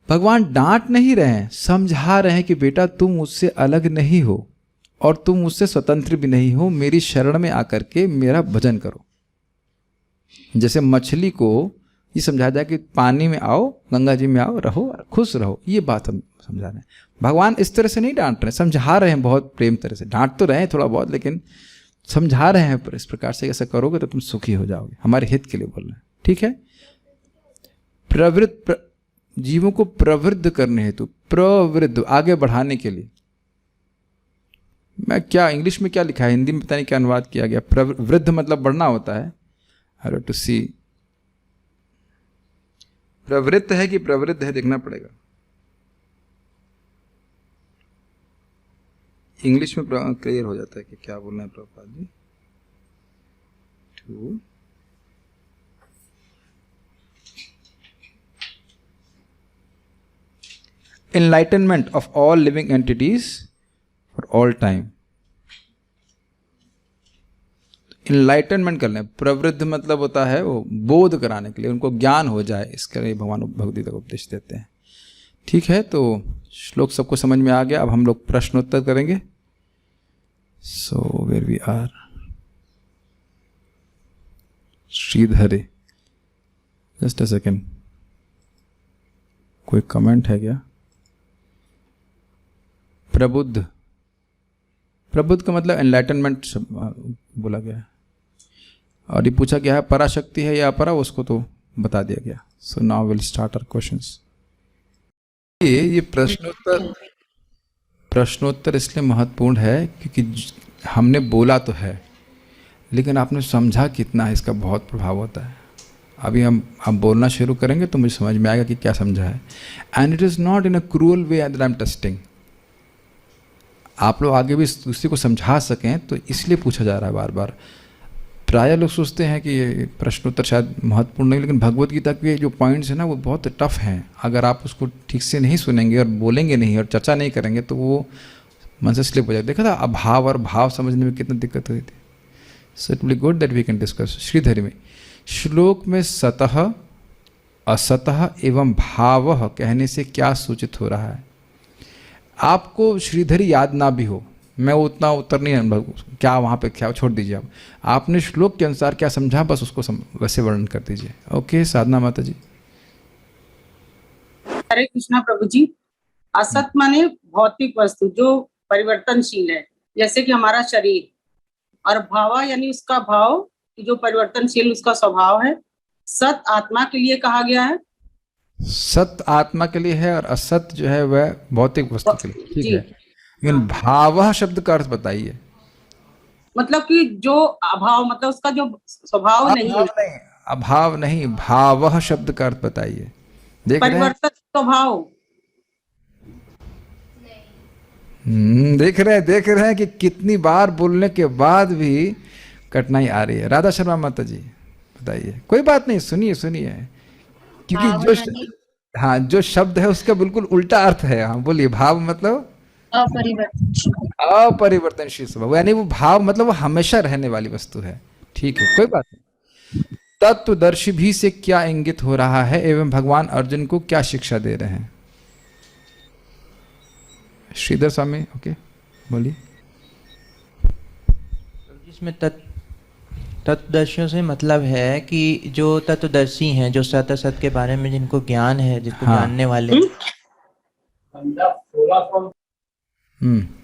[SPEAKER 1] भगवान डांट नहीं रहे हैं, समझा रहे हैं कि बेटा तुम मुझसे अलग नहीं हो और तुम मुझसे स्वतंत्र भी नहीं हो। मेरी शरण में आकर के मेरा भजन करो। जैसे मछली को ये समझा जाए कि पानी में आओ, गंगा जी में आओ, रहो, खुश रहो। ये बात हम समझा रहे हैं। भगवान इस तरह से नहीं डांट रहे, समझा रहे हैं बहुत प्रेम तरह से। डांट तो रहे हैं थोड़ा बहुत, लेकिन समझा रहे हैं इस प्रकार से, ऐसा करोगे तो तुम सुखी हो जाओगे। हमारे हित के लिए बोल रहे हैं, ठीक है। प्रवृत्त, जीवों को प्रवृत्त करने हेतु, प्रवृत्त आगे बढ़ाने के लिए। मैं क्या इंग्लिश में क्या लिखा है, हिंदी में पता नहीं क्या अनुवाद किया गया। प्रवृत्त मतलब बढ़ना होता है। आई हैव टू सी, प्रवृत्त है कि प्रवृत्त है, देखना पड़ेगा। इंग्लिश में क्लियर हो जाता है कि क्या बोलना है Prabhupad ji. To enlightenment of all living entities for all time. Enlightenment करने, प्रवृत्त मतलब होता है वो बोध कराने के लिए, उनको ज्ञान हो जाए, इसके लिए भगवान भगवत गीता का उपदेश देते हैं। ठीक है, तो श्लोक सबको समझ में आ गया। अब हम लोग प्रश्नोत्तर करेंगे। सो वेयर वी आर, श्रीधरे, जस्ट अ सेकेंड, कोई कमेंट है क्या? प्रबुद्ध, प्रबुद्ध का मतलब एनलाइटनमेंट बोला गया है। और ये पूछा गया है पराशक्ति है या अपरा, उसको तो बता दिया गया। So now will start our questions. ये प्रश्नोत्तर प्रश्नोत्तर इसलिए महत्वपूर्ण है क्योंकि हमने बोला तो है, लेकिन आपने समझा कितना है, इसका बहुत प्रभाव होता है। अभी हम बोलना शुरू करेंगे तो मुझे समझ में आएगा कि क्या समझा है। And it is not in a cruel way that I am testing. आप लोग आगे भी दूसरे को समझा सकें तो इसलिए पूछा जा रहा है बार बार। प्राय लोग सोचते हैं कि ये प्रश्नोत्तर शायद महत्वपूर्ण नहीं, लेकिन भगवत गीता के जो पॉइंट्स हैं ना वो बहुत टफ हैं। अगर आप उसको ठीक से नहीं सुनेंगे और बोलेंगे नहीं और चर्चा नहीं करेंगे तो वो मन से स्लिप हो जाएगा। देखा था अभाव और भाव समझने में कितना दिक्कत हुई थी। So it will be good that we can discuss. श्रीधरी में श्लोक में सतः, असतः एवं भावः कहने से क्या सूचित हो रहा है? आपको श्रीधरी याद ना भी हो, मैं उतना उत्तर नहीं अनुभव क्या वहाँ पे क्या, छोड़ दीजिए। आप आपने श्लोक के अनुसार क्या समझा बस उसको वैसे वर्णन कर दीजिए। ओके साधना माता जी।
[SPEAKER 6] हरे कृष्णा प्रभु जी। असत माने भौतिक वस्तु जो परिवर्तनशील है, जैसे कि हमारा शरीर, और भावा यानी उसका भाव जो परिवर्तनशील उसका स्वभाव है। सत आत्मा के लिए कहा गया है,
[SPEAKER 1] सत आत्मा के लिए है और असत जो है वह भौतिक वस्तु के लिए, ठीक है। लेकिन भावः शब्द का अर्थ बताइए।
[SPEAKER 6] मतलब कि जो अभाव, मतलब उसका जो स्वभाव नहीं है,
[SPEAKER 1] अभाव नहीं, भावः शब्द का अर्थ बताइए। देख रहे हैं,
[SPEAKER 6] परिवर्तन स्वभाव।
[SPEAKER 1] देख रहे हैं कि कितनी बार बोलने के बाद भी कठिनाई आ रही है। राधा शर्मा माता जी बताइए। कोई बात नहीं, सुनिए सुनिए, क्योंकि जो शब्द है उसका बिल्कुल उल्टा अर्थ है। हाँ बोलिए। भाव मतलब अपरिवर्तनशील स्वभाव, यानी वो भाव मतलब वो हमेशा रहने वाली वस्तु है, ठीक है, कोई बात नहीं। तत्वदर्शी भी से क्या इंगित हो रहा है एवं भगवान अर्जुन को क्या शिक्षा दे रहे हैं? श्रीधर स्वामी, ओके बोलिए।
[SPEAKER 4] इसमें तत्वदर्शियों से मतलब है कि जो तत्वदर्शी हैं, जो सत असत के बारे में जिनको ज्ञान है, जिसको जानने वाले,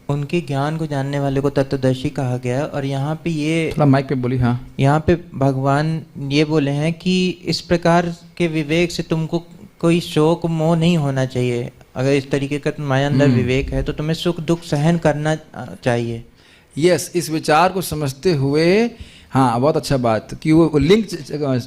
[SPEAKER 4] उनके ज्ञान को जानने वाले को तत्वदर्शी कहा गया है। और यहाँ पे ये
[SPEAKER 1] थोड़ा माइक पे बोली। हाँ, यहाँ
[SPEAKER 4] पे भगवान ये बोले हैं कि इस प्रकार के विवेक से तुमको कोई शोक मोह नहीं होना चाहिए। अगर इस तरीके का तुम्हारे अंदर विवेक है तो तुम्हें सुख दुख सहन करना चाहिए।
[SPEAKER 1] यस, इस विचार को समझते हुए, हाँ बहुत अच्छा बात कि वो लिंक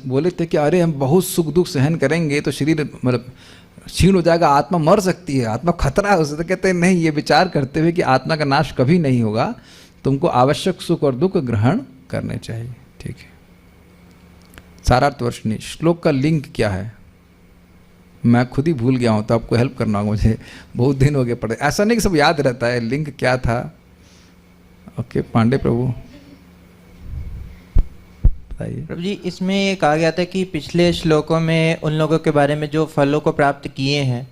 [SPEAKER 1] बोले थे कि अरे हम बहुत सुख दुख सहन करेंगे तो शरीर मतलब क्षीण हो जाएगा, आत्मा मर सकती है, आत्मा खतरा है उसे। तो कहते हैं नहीं, ये विचार करते हुए कि आत्मा का नाश कभी नहीं होगा, तुमको आवश्यक सुख और दुख ग्रहण करने चाहिए, ठीक है। सारार्थ वर्षिणी श्लोक का लिंक क्या है? मैं खुद ही भूल गया हूँ, तो आपको हेल्प करना होगा, मुझे बहुत दिन हो गए पढ़े। ऐसा नहीं कि सब याद रहता है। लिंक क्या था? ओके पांडे प्रभु बताइए।
[SPEAKER 4] प्रभु जी, इसमें ये कहा गया था कि पिछले श्लोकों में उन लोगों के बारे में जो फलों को प्राप्त किए हैं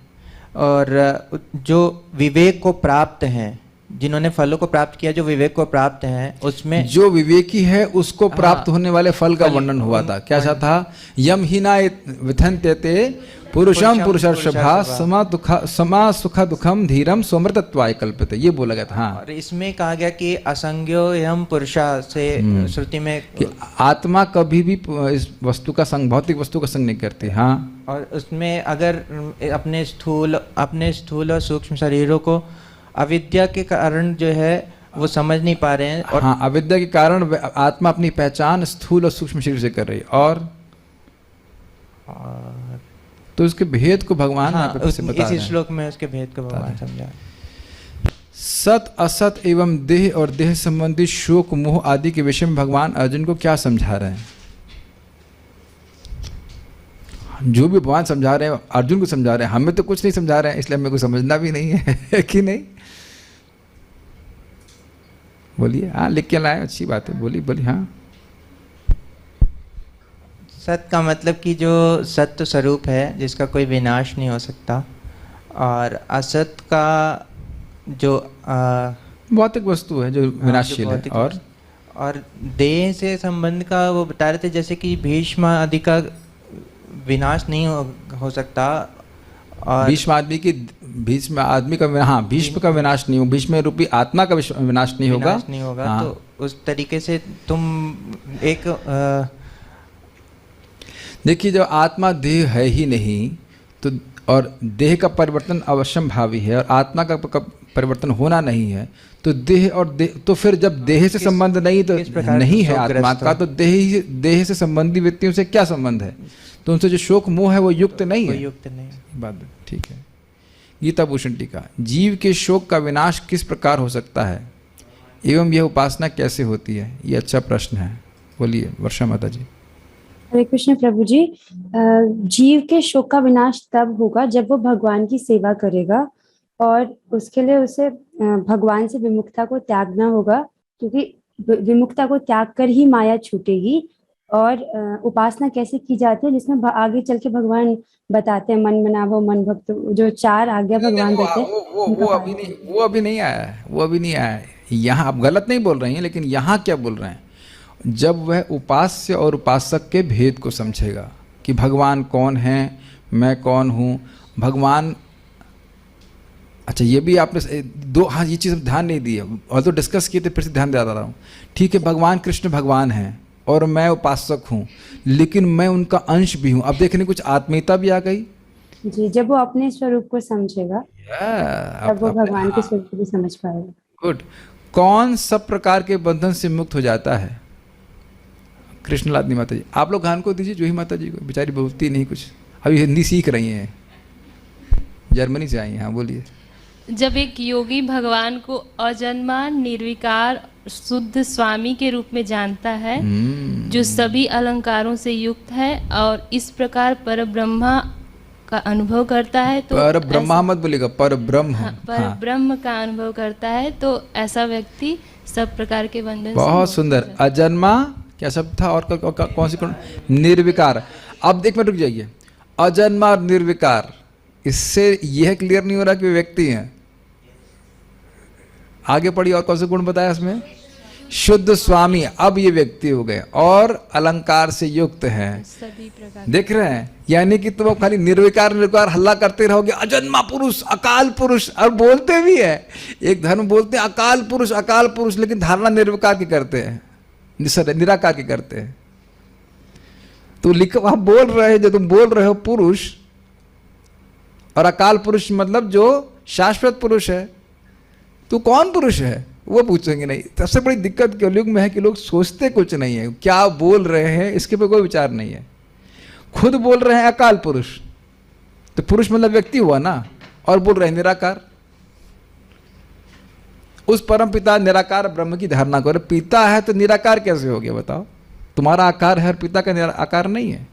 [SPEAKER 4] और जो विवेक को प्राप्त हैं, जिन्होंने फलों को प्राप्त किया, जो विवेक को प्राप्त हैं, उसमें जो विवेकी है उसको प्राप्त होने वाले फल का वर्णन हुआ था। क्या था? यम हीना विथन्त्यते पुरुषम पुरुषर्षभा समा सुख दुखम धीरम सोमृतत्वाय कल्पते, ये बोला गया था। हाँ, और इसमें कहा गया कि असंज्ञो यम पुरुषा से श्रुति में कि आत्मा कभी भी इस वस्तु का संग, भौतिक वस्तु का संग नहीं करती। हाँ, और उसमें अगर अपने स्थूल और सूक्ष्म शरीरों को अविद्या के कारण जो है वो समझ नहीं पा रहे हैं, और हाँ, अविद्या के कारण आत्मा अपनी पहचान स्थूल और सूक्ष्म शरीर से कर रही है। और तो उसके भेद को भगवान इस श्लोक में उसके भेद को भगवान समझा। सत असत एवं देह और देह संबंधी शोक मोह आदि के विषय में भगवान अर्जुन को क्या समझा रहे हैं? जो भी भगवान समझा रहे हैं अर्जुन को समझा रहे हैं, हमें तो कुछ नहीं समझा रहे हैं, इसलिए हमें को समझना भी नहीं है कि नहीं? बोलिए। हाँ, लिख के लाए, अच्छी बात है, बोलिए। हाँ, सत का मतलब कि जो सत्य स्वरूप है, जिसका कोई विनाश नहीं हो सकता, और असत का जो भौतिक वस्तु है जो विनाशशील है, और देह से संबंध का वो बता रहे थे, जैसे कि भीष्म आदि का विनाश नहीं हो सकता, और भीष्म आदमी का, हाँ, भीष्म का विनाश नहीं होगा, भीष्म रूपी आत्मा का विनाश नहीं होगा। हाँ। तो उस तरीके से तुम एक देखिए, जब आत्मा देह है ही नहीं तो, और देह का परिवर्तन अवश्यम भावी है, और आत्मा का
[SPEAKER 1] परिवर्तन होना नहीं है, तो देह और तो फिर जब देह से संबंध नहीं तो
[SPEAKER 4] किस प्रकार
[SPEAKER 1] नहीं
[SPEAKER 4] से
[SPEAKER 1] है आत्मा
[SPEAKER 4] शोकग्रस्त
[SPEAKER 1] का, तो देह से संबंधी व्यक्तियों से क्या संबंध है? तो उनसे जो शोक मोह है वो युक्त नहीं है।
[SPEAKER 4] युक्त नहीं।
[SPEAKER 1] बात ठीक है। गीता भूषण टीका, जीव के शोक का विनाश किस प्रकार हो सकता है एवं यह उपासना कैसे होती है? ये अच्छा प्रश्न है, बोलिए वर्षा माता जी।
[SPEAKER 7] हरे कृष्ण प्रभु जी। जीव के शोक का विनाश तब होगा जब वो भगवान की सेवा करेगा, और उसके लिए उसे भगवान से विमुखता को त्यागना होगा, क्योंकि विमुखता को त्याग कर ही माया छूटेगी। और उपासना कैसे की जाती है, जिसमें आगे चल के भगवान बताते हैं, मन मनावो मन भक्त, जो 4 आज्ञा भगवान देते हैं।
[SPEAKER 1] वो अभी नहीं आया है, वो अभी नहीं आया है। यहाँ आप गलत नहीं बोल रही हैं, लेकिन यहाँ क्या बोल रहे हैं, जब वह उपास्य और उपासक के भेद को समझेगा कि भगवान कौन है, मैं कौन हूँ, भगवान। अच्छा, ये भी आपने हाँ, ये चीज़ ध्यान नहीं दी है, और तो डिस्कस किए थे, फिर से ध्यान दिला रहा हूँ। ठीक है, भगवान कृष्ण भगवान हैं और मैं उपासक हूँ, लेकिन मैं उनका अंश भी हूँ। अब देखने कुछ आत्मीयता भी आ गई
[SPEAKER 7] जी। जब वो अपने स्वरूप को समझेगा तब वो भगवान के स्वरूप को भी समझ पाएगा।
[SPEAKER 1] गुड। कौन सब प्रकार के बंधन से मुक्त हो जाता है? कृष्णलादनी माता जी, आप लोग गान को दीजिए जूही माता जी को, बेचारी बोलती नहीं कुछ, अभी हिंदी सीख रही हैं, जर्मनी से आई हैं। हाँ बोलिए।
[SPEAKER 8] जब एक योगी भगवान को अजन्मा निर्विकार शुद्ध स्वामी के रूप में जानता है, जो सभी अलंकारों से युक्त है, और इस प्रकार पर ब्रह्मा का अनुभव करता है, तो
[SPEAKER 1] पर ब्रह्मा मत बोलेगा, पर ब्रह्म।
[SPEAKER 8] पर ब्रह्म का अनुभव करता है, तो ऐसा व्यक्ति सब प्रकार के बंधन से
[SPEAKER 1] बहुत सुंदर। अजन्मा क्या शब्द था, और कौन सी? निर्विकार। अब देख, में रुक जाइए, अजन्मा और निर्विकार, इससे यह क्लियर नहीं हो रहा कि वे व्यक्ति हैं। आगे पढ़िए, और कौन से गुण बताया इसमें? शुद्ध स्वामी, अब ये व्यक्ति हो गए, और अलंकार से युक्त हैं,
[SPEAKER 8] सभी प्रकार।
[SPEAKER 1] देख रहे हैं? यानी कि तुम खाली निर्विकार निर्विकार हल्ला करते रहोगे, अजन्मा पुरुष, अकाल पुरुष, और बोलते भी है, एक धर्म बोलते हैं अकाल पुरुष, लेकिन धारणा निर्विकार की करते हैं, निराकार की करते हैं। तो लिखो, आप बोल रहे हैं, जो तुम बोल रहे हो पुरुष, और अकाल पुरुष मतलब जो शाश्वत पुरुष है, तो कौन पुरुष है वो पूछेंगे नहीं। सबसे बड़ी दिक्कत कलयुग में है कि लोग सोचते कुछ नहीं है, क्या बोल रहे हैं इसके पे कोई विचार नहीं है। खुद बोल रहे हैं अकाल पुरुष, तो पुरुष मतलब व्यक्ति हुआ ना, और बोल रहे हैं निराकार। उस परम पिता निराकार ब्रह्म की धारणा करो। पिता है तो निराकार कैसे हो गया बताओ? तुम्हारा आकार है और पिता का आकार नहीं है।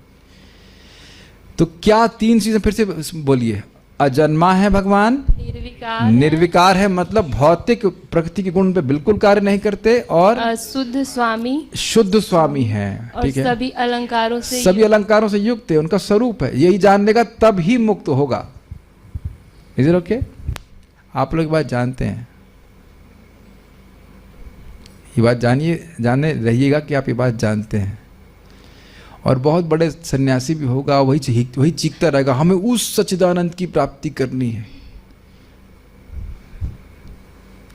[SPEAKER 1] तो क्या 3 चीजें फिर से बोलिए? अजन्मा है भगवान, निर्विकार है मतलब भौतिक प्रकृति के गुण पे बिल्कुल कार्य नहीं करते, और शुद्ध स्वामी है, ठीक है,
[SPEAKER 8] सभी
[SPEAKER 1] अलंकारों से युक्त है, उनका स्वरूप है। यही जानने का तब ही मुक्त होगा। Is it okay? आप लोग बात जानते हैं, ये बात जाने रहिएगा कि आप ये बात जानते हैं। और बहुत बड़े सन्यासी भी होगा, वही चीखता रहेगा, हमें उस सच्चिदानंद की प्राप्ति करनी है।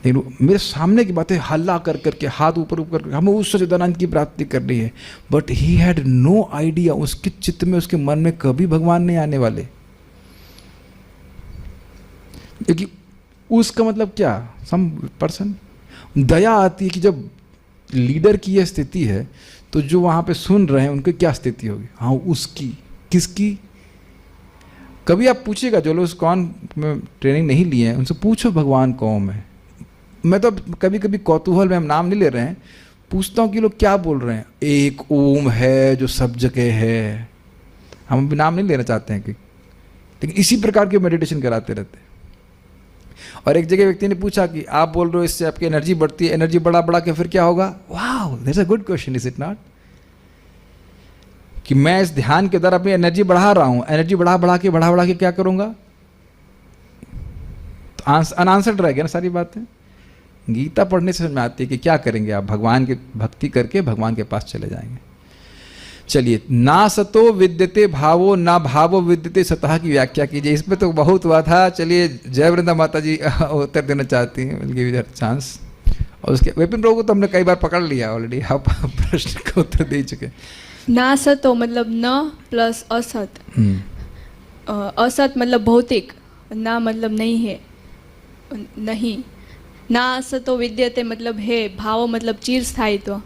[SPEAKER 1] लेकिन मेरे सामने की बातें हल्ला कर करके, हाथ ऊपर ऊपर करके, हमें उस सच्चिदानंद की प्राप्ति करनी है। But he had no idea, उसके चित्त में, उसके मन में कभी भगवान नहीं आने वाले। क्योंकि उसका मतलब क्या, सम पर्सन, दया आती है कि जब लीडर की यह स्थिति है, तो जो वहाँ पे सुन रहे हैं उनकी क्या स्थिति होगी? हाँ, उसकी, किसकी? कभी आप पूछिएगा, जो लोग ISKCON में ट्रेनिंग नहीं लिए हैं, उनसे पूछो भगवान कौन है। मैं तो कभी कभी कौतूहल में, हम नाम नहीं ले रहे हैं, पूछता हूँ कि लोग क्या बोल रहे हैं। एक ओम है जो सब जगह है, हम अभी नाम नहीं लेना चाहते हैं कि, लेकिन इसी प्रकार के मेडिटेशन कराते रहते हैं। और एक जगह व्यक्ति ने पूछा कि आप बोल रहे हो इससे आपकी एनर्जी बढ़ती है, एनर्जी बढ़ा के फिर क्या होगा? Wow, that's a good question, is it not? कि मैं इस ध्यान के द्वारा अपनी एनर्जी बढ़ा रहा हूं, एनर्जी बढ़ा के क्या करूंगा? तो अनआंसर्ड रह गया ना सारी बातें। गीता पढ़ने से समझ में आती है कि क्या करेंगे आप, भगवान की भक्ति करके भगवान के पास चले जाएंगे। चलिए, ना सतो विद्यते भावो ना भावो विद्यते सतः की व्याख्या कीजिए। इसमें तो बहुत हुआ था। चलिए, जय वृंदा माता जी उत्तर देना चाहती हैं, will give you that chance. और उसके विपिन प्रभु को तो हमने कई बार पकड़ लिया ऑलरेडी, आप प्रश्न का उत्तर दे चुके।
[SPEAKER 5] ना सतो मतलब न प्लस असत, असत मतलब भौतिक, ना मतलब नहीं है, नहीं, ना असतो विद्यते मतलब है, भाव मतलब चिरस्थायित्व।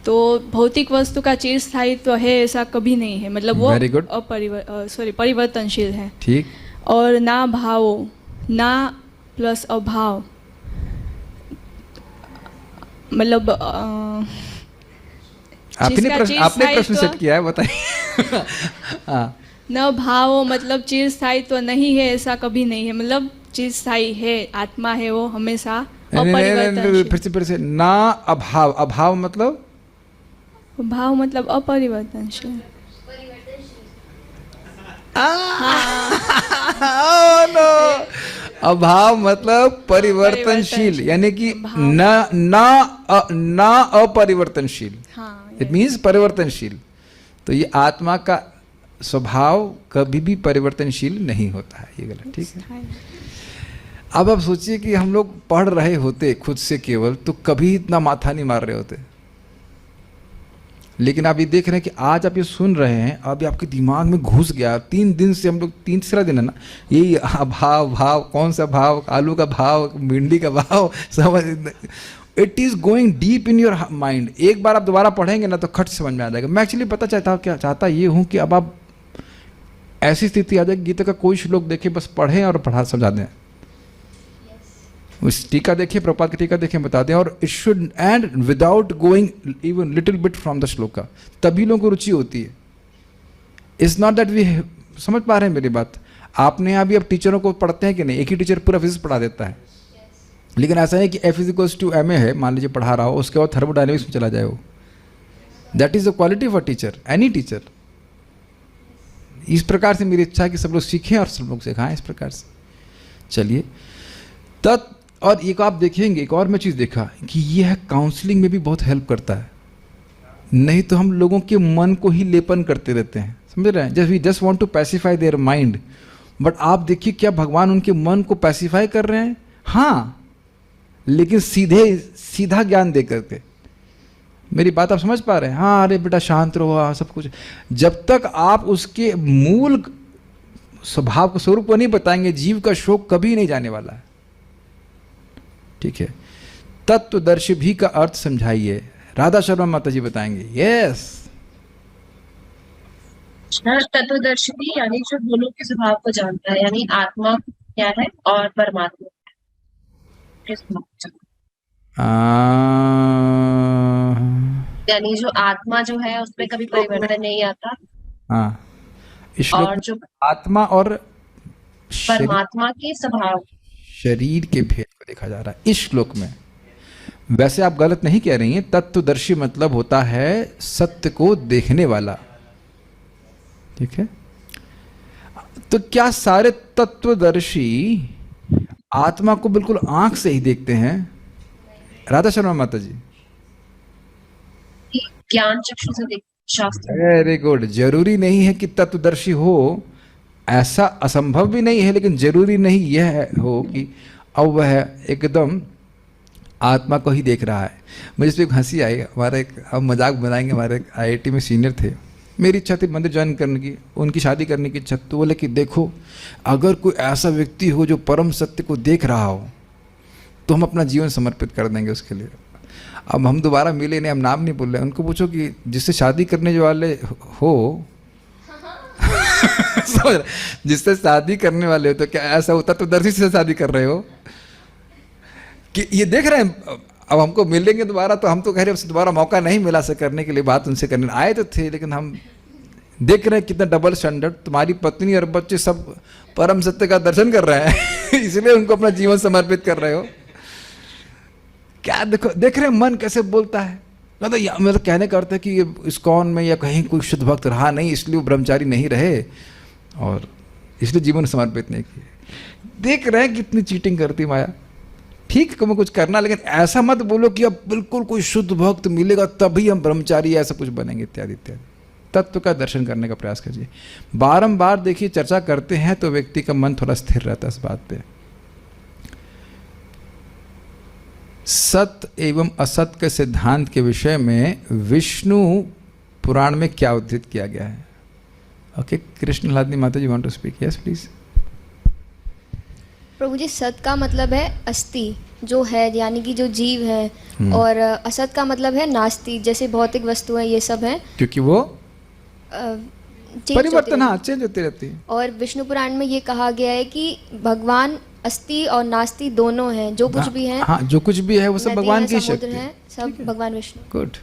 [SPEAKER 5] तो भौतिक वस्तु का चिरस्थायित्व है ऐसा कभी नहीं है, मतलब वो
[SPEAKER 1] Very good.
[SPEAKER 5] परिवर्तनशील है।
[SPEAKER 1] ठीक।
[SPEAKER 5] और ना भाव, ना प्लस अभाव, मतलब
[SPEAKER 1] आपने प्रश्न सेट किया है, बताइए। हाँ।
[SPEAKER 5] न भाव मतलब चिरस्थायित्व नहीं है ऐसा कभी नहीं है, मतलब चिरस्थायी है, आत्मा है वो हमेशा अपरिवर्तनशील।
[SPEAKER 1] फिर से ना अभाव, अभाव मतलब
[SPEAKER 5] भाव मतलब अपरिवर्तनशील।
[SPEAKER 1] अभाव मतलब परिवर्तनशील, यानी कि ना अपरिवर्तनशील।
[SPEAKER 5] हाँ,
[SPEAKER 1] इट मीन्स परिवर्तनशील। तो ये आत्मा का स्वभाव कभी भी परिवर्तनशील नहीं होता है, ये गलत, ठीक है। अब आप सोचिए कि हम लोग पढ़ रहे होते खुद से केवल, तो कभी इतना माथा नहीं मार रहे होते। लेकिन आप ये देख रहे हैं कि आज आप ये सुन रहे हैं, अभी आपके दिमाग में घुस गया। 3 दिन से हम लोग, तीसरा दिन है ना, यही भाव, कौन सा भाव, आलू का भाव, भिंडी का भाव, समझ, it is going deep in your mind. एक बार आप दोबारा पढ़ेंगे ना तो खट समझ में आ जाएगा। मैं एक्चुअली पता चाहता ये हूँ कि अब आप ऐसी स्थिति आ जाएगी, गीता का कोई श्लोक देखे, बस पढ़ें और पढ़ा समझा दें। उस टीका देखिए, प्रपात की टीका देखिए, बता दें। और it should and without going even little bit from the shloka, तभी लोगों को रुचि होती है। इट्स नॉट दैट वी, समझ पा रहे हैं मेरी बात? आपने यहाँ भी अब टीचरों को पढ़ते हैं कि नहीं? एक ही टीचर पूरा फिजिक्स पढ़ा देता है, लेकिन ऐसा नहीं कि F=ma है, मान लीजिए पढ़ा रहा हो, उसके बाद थर्मोडायनेमिक्स में चला जाए वो। That is the quality of a teacher, any teacher. इस प्रकार से मेरी इच्छा है कि सब लोग सीखें और सब लोग सिखाएं इस प्रकार से। चलिए और एक आप देखेंगे, एक और मैं चीज़ देखा कि यह काउंसलिंग में भी बहुत हेल्प करता है। नहीं तो हम लोगों के मन को ही लेपन करते रहते हैं, समझ रहे हैं? Just we just want to pacify their mind. But आप देखिए क्या भगवान उनके मन को पैसिफाई कर रहे हैं। हाँ, लेकिन सीधा ज्ञान दे करके। मेरी बात आप समझ पा रहे हैं? हाँ, अरे बेटा शांत रहो, सब कुछ। जब तक आप उसके मूल स्वभाव को, स्वरूप को नहीं बताएंगे, जीव का शोक कभी नहीं जाने वाला है, ठीक है। तत्वदर्शी भी का अर्थ समझाइए, राधा शर्मा माता जी बताएंगे। यस,
[SPEAKER 9] तत्वदर्शी भी यानी जो दोनों के स्वभाव को जानता है, यानी आत्मा क्या है और परमात्मा किस, यानी जो आत्मा जो है उसमें कभी परिवर्तन नहीं आता।
[SPEAKER 1] हाँ,
[SPEAKER 9] और जो
[SPEAKER 1] आत्मा और
[SPEAKER 9] परमात्मा के स्वभाव,
[SPEAKER 1] शरीर के भेद को देखा जा रहा है इस श्लोक में। वैसे आप गलत नहीं कह रही हैं। तत्वदर्शी मतलब होता है सत्य को देखने वाला, ठीक है। तो क्या सारे तत्वदर्शी आत्मा को बिल्कुल आंख से ही देखते हैं? राधा शर्मा माता जी,
[SPEAKER 9] ज्ञान चक्षु से देख, शास्त्र।
[SPEAKER 1] Very good. जरूरी नहीं है कि तत्वदर्शी हो, ऐसा असंभव भी नहीं है, लेकिन जरूरी नहीं यह हो कि अब वह एकदम आत्मा को ही देख रहा है। मुझे इस पर हंसी आई। हमारा एक, अब मजाक बनाएंगे, हमारे IIT में सीनियर थे, मेरी इच्छा थी मंदिर ज्वाइन करने की, उनकी शादी करने की इच्छा। तो बोले कि देखो, अगर कोई ऐसा व्यक्ति हो जो परम सत्य को देख रहा हो तो हम अपना जीवन समर्पित कर देंगे उसके लिए। अब हम दोबारा मिले नहीं, हम नाम नहीं बोल रहे। उनको पूछो कि जिससे शादी करने वाले हो जिससे शादी करने वाले हो, तो क्या ऐसा होता तो दर्शी से शादी कर रहे हो कि ये देख रहे हैं अब हमको मिलेंगे दोबारा, तो हम तो कह रहे हैं दोबारा मौका नहीं मिला से करने के लिए, बात उनसे करने आए तो थे, लेकिन हम देख रहे हैं कितना डबल स्टैंडर्ड। तुम्हारी पत्नी और बच्चे सब परम सत्य का दर्शन कर रहे हैं इसलिए उनको अपना जीवन समर्पित कर रहे हो। क्या देखो, देख रहे हैं मन कैसे बोलता है। मतलब कहने का अर्थ है कि इस्कॉन में या कहीं कोई शुद्ध भक्त रहा नहीं, इसलिए वो ब्रह्मचारी नहीं रहे और इसलिए जीवन समर्पित नहीं किए। देख रहे हैं कितनी चीटिंग करती माया। ठीक है, तुम्हें कुछ करना, लेकिन ऐसा मत बोलो कि अब बिल्कुल कोई शुद्ध भक्त मिलेगा तभी हम ब्रह्मचारी ऐसा कुछ बनेंगे, इत्यादि इत्यादि। तत्व का दर्शन करने का प्रयास कीजिए। बारंबार देखिए, चर्चा करते हैं तो व्यक्ति का मन थोड़ा स्थिर रहता है इस बात पे। सत्य एवं असत्य के सिद्धांत के विषय में विष्णु पुराण में क्या उद्धृत किया गया है? ओके, कृष्ण लादनी माता ji want to speak. Yes please.
[SPEAKER 3] प्रभु जी, सत का मतलब है अस्थि, जो है यानी कि जो जीव है, और असत का मतलब है नास्ति, जैसे भौतिक वस्तुएं ये सब हैं,
[SPEAKER 1] क्योंकि वो
[SPEAKER 3] चेंज
[SPEAKER 1] परिवर्तन,
[SPEAKER 3] होती
[SPEAKER 1] हाँ, चेंज होती रहती है।
[SPEAKER 3] और विष्णु पुराण में ये कहा गया है कि भगवान अस्थि और नास्ति दोनों हैं, जो कुछ भी है,
[SPEAKER 1] हाँ, जो कुछ भी है वो सब
[SPEAKER 3] नदी
[SPEAKER 1] भगवान
[SPEAKER 3] है,
[SPEAKER 1] की
[SPEAKER 3] समुद्र
[SPEAKER 1] शक्ति
[SPEAKER 3] है, सब भगवान विष्णु।
[SPEAKER 1] गुड।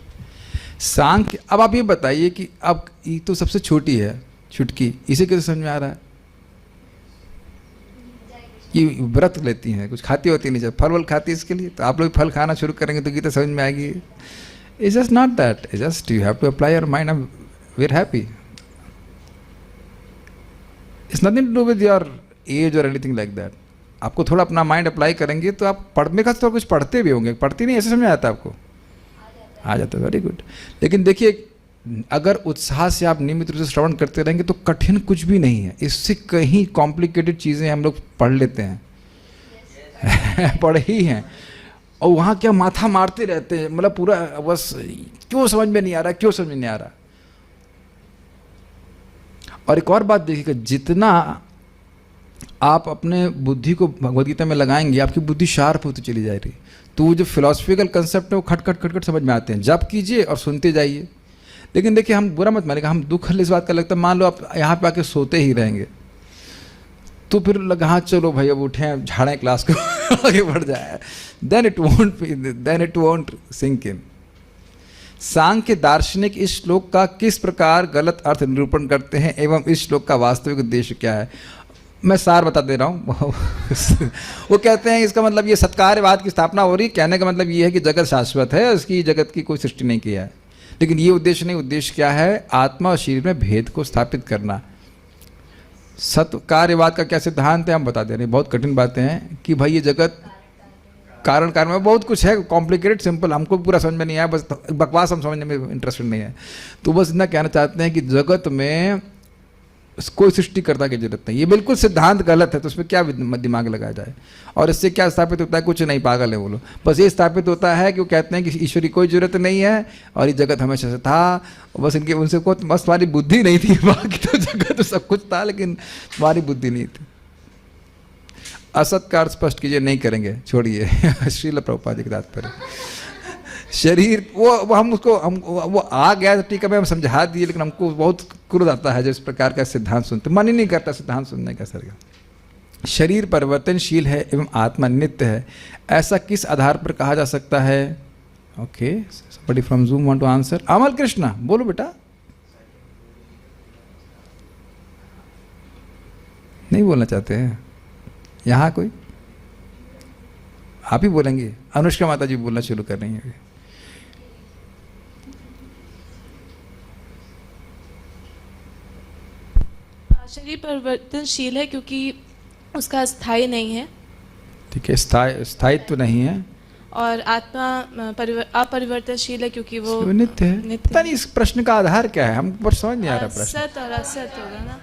[SPEAKER 1] सांख्य, अब आप ये बताइए कि अब ये तो सबसे छोटी है, छुटकी, इसे कैसे समझ में आ रहा है? ये व्रत लेती हैं, कुछ खाती होती नहीं, जब फल वल खाती है इसके लिए, तो आप लोग फल खाना शुरू करेंगे तो गीता समझ में आएगी। It's just not that, it's just you have to apply your mind, we are happy. It's nothing to do with your age or anything like that. आपको थोड़ा अपना माइंड अप्लाई करेंगे तो आप पढ़ने का तो कुछ पढ़ते भी होंगे, पढ़ती नहीं ऐसे समझ में आता है आपको? आ जाता है, वेरी गुड। लेकिन देखिए, अगर उत्साह से आप नियमित रूप से श्रवण करते रहेंगे तो कठिन कुछ भी नहीं है, इससे कहीं कॉम्प्लिकेटेड चीज़ें हम लोग पढ़ लेते हैं पढ़े ही हैं, और वहाँ क्या माथा मारते रहते हैं, मतलब पूरा बस क्यों समझ में नहीं आ रहा, क्यों समझ में नहीं आ रहा। और एक और बात देखिएगा, जितना आप अपने बुद्धि को भगवद गीता में लगाएंगे, आपकी बुद्धि शार्प होती चली जाएगी, तो वो जो फिलोसफिकल कंसेप्ट है वो खट खट समझ में आते हैं। जप कीजिए और सुनते जाइए। लेकिन देखिए, हम बुरा मत मानिएगा, हम दुख इस बात का लगता है, मान लो आप यहाँ पे आके सोते ही रहेंगे, तो फिर लगा हाँ चलो भाई अब उठें, झाड़ें क्लास को आगे बढ़ जाए, then it won't sink in. सांख्य दार्शनिक इस श्लोक का किस प्रकार गलत अर्थ निरूपण करते हैं एवं इस श्लोक का वास्तविक उद्देश्य क्या है? मैं सार बता दे रहा हूँ वो कहते हैं इसका मतलब ये सत्कार्यवाद की स्थापना हो रही है, कहने का मतलब ये है कि जगत शाश्वत है, उसकी जगत की कोई सृष्टि नहीं किया है। लेकिन ये उद्देश्य नहीं, उद्देश्य क्या है? आत्मा और शरीर में भेद को स्थापित करना। सत्कार्यवाद का क्या सिद्धांत है हम बता दे रहे हैं, बहुत कठिन बातें हैं कि भाई ये जगत कारण कारण में बहुत कुछ है, कॉम्प्लिकेटेड, सिंपल हमको पूरा समझ में नहीं आया, बस बकवास हम समझने में इंटरेस्टेड नहीं है। तो बस इतना कहना चाहते हैं कि जगत में कोई सृष्टिकर्ता की जरूरत नहीं, ये बिल्कुल सिद्धांत गलत है, तो उसमें क्या दिमाग लगाया जाए। और इससे क्या स्थापित होता है? कुछ नहीं, पागल है वो लोग। बस ये स्थापित होता है कि वो कहते हैं कि ईश्वर की कोई जरूरत नहीं है और ये जगत हमेशा से था, बस इनके उनसे को बस तुम्हारी बुद्धि नहीं थी, बाकी तो जगत तो सब कुछ था, लेकिन तुम्हारी बुद्धि नहीं थी। असत का अर्थ स्पष्ट कीजिए, नहीं करेंगे, छोड़िए श्रील प्रभुपाद जी के तात्पर्य। शरीर वो हम उसको वो आ गया तो ठीक है, हम समझा दिए, लेकिन हमको बहुत क्रोध आता है जो इस प्रकार का सिद्धांत सुनते, मन ही नहीं करता सिद्धांत सुनने का। सर, शरीर परिवर्तनशील है एवं आत्मा नित्य है, ऐसा किस आधार पर कहा जा सकता है? Okay, somebody from Zoom want to answer? अमल कृष्णा बोलो बेटा। नहीं बोलना चाहते हैं यहाँ कोई? आप ही बोलेंगे? अनुष्का माता जी बोलना शुरू कर रही हैं।
[SPEAKER 10] शरीर परिवर्तनशील है क्योंकि उसका स्थायी नहीं है।
[SPEAKER 1] ठीक है, स्थायित्व तो नहीं है।
[SPEAKER 10] और आत्मा अपरिवर्तनशील है क्योंकि वो
[SPEAKER 1] नित्य है। पता नहीं इस प्रश्न का आधार क्या है, हमको पर समझ नहीं आ रहा प्रश्न।
[SPEAKER 10] सत और असत होगा ना।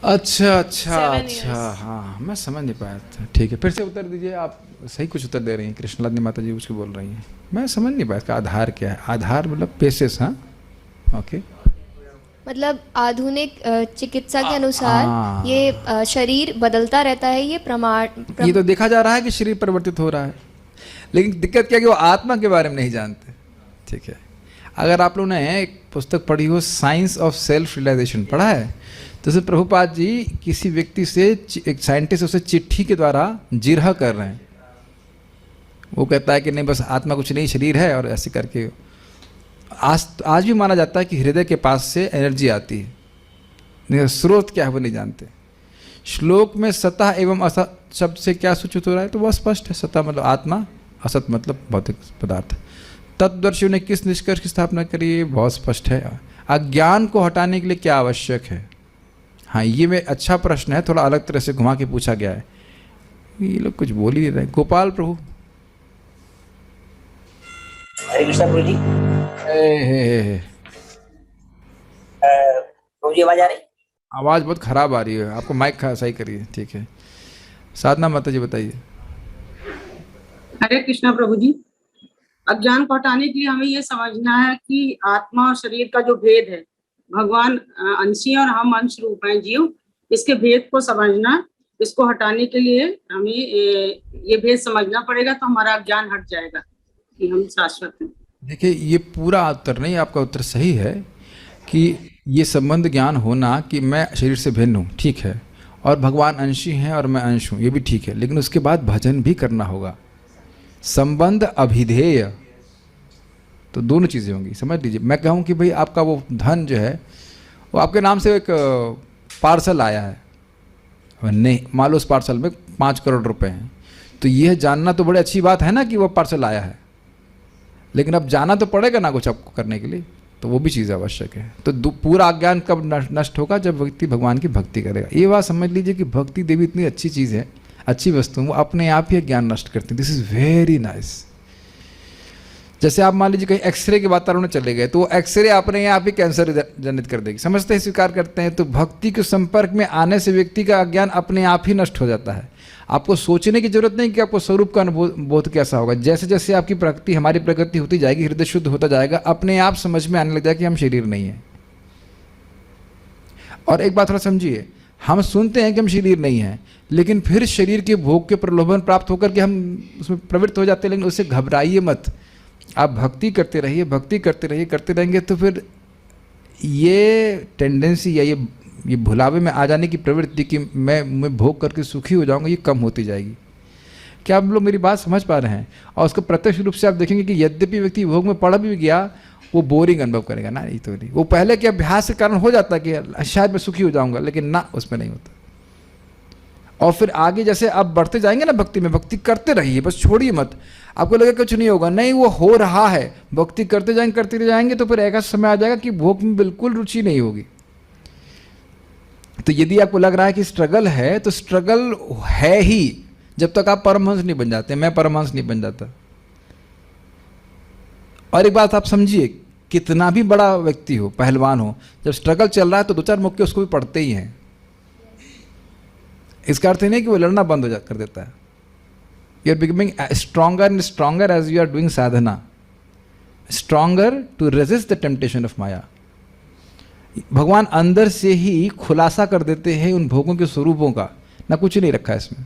[SPEAKER 1] अच्छा अच्छा अच्छा, हाँ मैं समझ नहीं पाया था। ठीक है, फिर से उत्तर दीजिए। आप सही कुछ उत्तर दे रही हैं, कृष्णलादनी माता जी उसको बोल रही हैं, मैं समझ नहीं पाया इसका आधार क्या है। आधार मतलब पेशेस, हाँ ओके।
[SPEAKER 3] मतलब आधुनिक चिकित्सा के अनुसार ये शरीर बदलता रहता है, ये प्रमाण
[SPEAKER 1] ये तो देखा जा रहा है कि शरीर परिवर्तित हो रहा है, लेकिन दिक्कत क्या है कि वो आत्मा के बारे में नहीं जानते। ठीक है, अगर आप लोगों ने एक पुस्तक पढ़ी हो, साइंस ऑफ सेल्फ रियलाइजेशन, पढ़ा है? तो जैसे प्रभुपाद जी किसी व्यक्ति से, एक साइंटिस्ट उसे चिट्ठी के द्वारा जिरह कर रहे हैं, वो कहता है कि नहीं बस आत्मा कुछ नहीं, शरीर है, और ऐसे करके आज भी माना जाता है कि हृदय के पास से एनर्जी आती है, लेकिन स्रोत क्या है वो नहीं जानते। श्लोक में सतः एवं असत शब्द से क्या सूचित हो रहा है? तो वह स्पष्ट है, सतः मतलब आत्मा, असत मतलब भौतिक पदार्थ। तत्वदर्शियों ने किस निष्कर्ष की स्थापना करी है? बहुत स्पष्ट है। अज्ञान को हटाने के लिए क्या आवश्यक है? हाँ, ये में अच्छा प्रश्न है, थोड़ा अलग तरह से घुमा के पूछा गया है, ये लोग कुछ बोल ही नहीं रहे। गोपाल प्रभु।
[SPEAKER 11] हरे कृष्णा प्रभु जी। प्रभु जी आवाज आ रही?
[SPEAKER 1] आवाज़ बहुत खराब आ रही है, आपको माइक सही करिए। ठीक है, साधना माता जी बताइए।
[SPEAKER 6] हरे कृष्णा प्रभु जी। अज्ञान को हटाने के लिए हमें ये समझना है कि आत्मा और शरीर का जो भेद है, भगवान अंशी और हम अंश रूप हैं जीव, इसके भेद को समझना, इसको हटाने के लिए हमें ये भेद समझना पड़ेगा, तो हमारा ज्ञान हट जाएगा कि हम शाश्वत हैं।
[SPEAKER 1] देखिए, ये पूरा उत्तर नहीं, आपका उत्तर सही है कि ये संबंध ज्ञान होना कि मैं शरीर से भिन्न हूँ, ठीक है, और भगवान अंशी हैं और मैं अंश हूँ, ये भी ठीक है, लेकिन उसके बाद भजन भी करना होगा। संबंध अभिधेय, तो दोनों चीज़ें होंगी, समझ लीजिए। मैं कहूँ कि भाई आपका वो धन जो है वो आपके नाम से एक पार्सल आया है, नहीं, मान लो उस पार्सल में 5 करोड़ रुपए हैं, तो यह जानना तो बड़ी अच्छी बात है ना कि वो पार्सल आया है, लेकिन अब जाना तो पड़ेगा ना कुछ आपको करने के लिए, तो वो भी चीज़ आवश्यक है। तो पूरा अज्ञान कब नष्ट होगा? जब व्यक्ति भगवान की भक्ति करेगा। ये बात समझ लीजिए कि भक्ति देवी इतनी अच्छी चीज़ है, अच्छी वस्तु, वो अपने आप ही ज्ञान नष्ट करती है। This is very nice. जैसे आप मान लीजिए कहीं एक्सरे के वातावरण में चले गए, तो वो एक्सरे अपने आप ही कैंसर जनित कर देगी, समझते हैं, स्वीकार करते हैं। तो भक्ति के संपर्क में आने से व्यक्ति का अज्ञान अपने आप ही नष्ट हो जाता है। आपको सोचने की जरूरत नहीं कि आपको स्वरूप का बोध कैसा होगा। जैसे जैसे आपकी प्रकृति, हमारी प्रकृति होती जाएगी, हृदय शुद्ध होता जाएगा, अपने आप समझ में आने लग जाएगा कि हम शरीर नहीं है। और एक बात थोड़ा समझिए, हम सुनते हैं कि हम शरीर नहीं है, लेकिन फिर शरीर के भोग के प्रलोभन प्राप्त होकर के हम उसमें प्रवृत्त हो जाते हैं। लेकिन उससे घबराइए मत, आप भक्ति करते रहिए, भक्ति करते रहिए, करते रहेंगे तो फिर ये टेंडेंसी या ये भुलावे में आ जाने की प्रवृत्ति कि मैं भोग करके सुखी हो जाऊंगा, ये कम होती जाएगी। क्या आप लोग मेरी बात समझ पा रहे हैं? और उसको प्रत्यक्ष रूप से आप देखेंगे कि यद्यपि व्यक्ति भोग में पड़ भी गया, वो बोरिंग अनुभव करेगा ना, ये तो नहीं। वो पहले के अभ्यास के कारण हो जाता कि शायद मैं सुखी हो जाऊंगा, लेकिन ना, उसमें नहीं होता। और फिर आगे जैसे आप बढ़ते जाएंगे ना भक्ति में, भक्ति करते रहिए, बस छोड़िए मत। आपको लगेगा कुछ नहीं होगा, नहीं, वो हो रहा है। भक्ति करते जाएंगे तो फिर ऐसा समय आ जाएगा कि भोग में बिल्कुल रुचि नहीं होगी। तो यदि आपको लग रहा है कि स्ट्रगल है, तो स्ट्रगल है ही जब तक आप परमहंस नहीं बन जाते। मैं परमहंस नहीं बन जाता। और एक बात आप समझिए, कितना भी बड़ा व्यक्ति हो, पहलवान हो, जब स्ट्रगल चल रहा है तो 2-4 मुक्के उसको भी पड़ते ही हैं। इसका अर्थ नहीं कि वो लड़ना बंद कर देता है। You are becoming stronger and stronger as you are doing sadhana, stronger to resist the temptation of maya. भगवान अंदर से ही खुलासा कर देते हैं उन भोगों के स्वरूपों का, ना कुछ नहीं रखा है इसमें।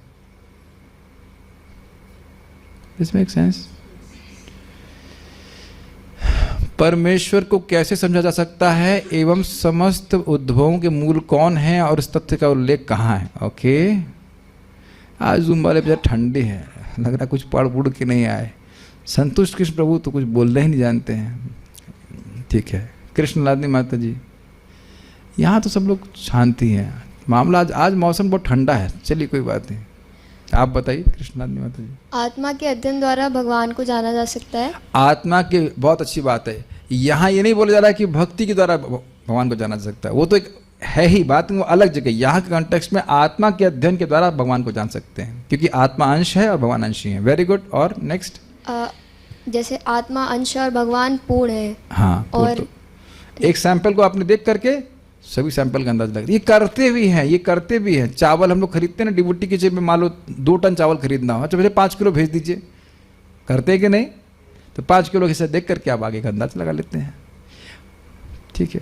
[SPEAKER 1] This make sense? परमेश्वर को कैसे समझा जा सकता है एवं समस्त उद्भवों के मूल कौन है और इस तथ्य का उल्लेख कहाँ है? ओके, आज जूम वाले बेचारे ठंडे हैं, लग रहा कुछ पढ़ उड़ के नहीं आए। संतुष्ट कृष्ण प्रभु तो कुछ बोलना ही नहीं जानते हैं। ठीक है, कृष्ण लादनी माता जी, यहाँ तो सब लोग शांति हैं। मामला आज मौसम बहुत ठंडा है, चलिए कोई बात नहीं। आप बताइए कृष्ण लादनी माता जी।
[SPEAKER 3] आत्मा के अध्ययन द्वारा भगवान को जाना जा सकता है।
[SPEAKER 1] आत्मा के, बहुत अच्छी बात है। यहाँ ये नहीं बोला जा रहा है कि भक्ति के द्वारा भगवान को जाना जा सकता है, वो तो एक है ही बात, वो अलग जगह। यहाँ के कॉन्टेक्स्ट में आत्मा के अध्ययन के द्वारा भगवान को जान सकते हैं, क्योंकि आत्मा अंश है और भगवान अंशी है। Very good. और नेक्स्ट,
[SPEAKER 3] जैसे आत्मा अंश और भगवान पूर्ण है।
[SPEAKER 1] हाँ,
[SPEAKER 3] और
[SPEAKER 1] तो एक सैंपल को आपने देख करके सभी सैंपल का अंदाज लगा। ये करते भी हैं। चावल हम लोग खरीदते हैं ना, डिबूटी की जेब में मान लो 2 टन चावल खरीदना हो, तो पहले 5 किलो भेज दीजिए। करते हैं कि नहीं? तो 5 किलो हिस्सा देख करके आप आगे का अंदाज लगा लेते हैं। ठीक है,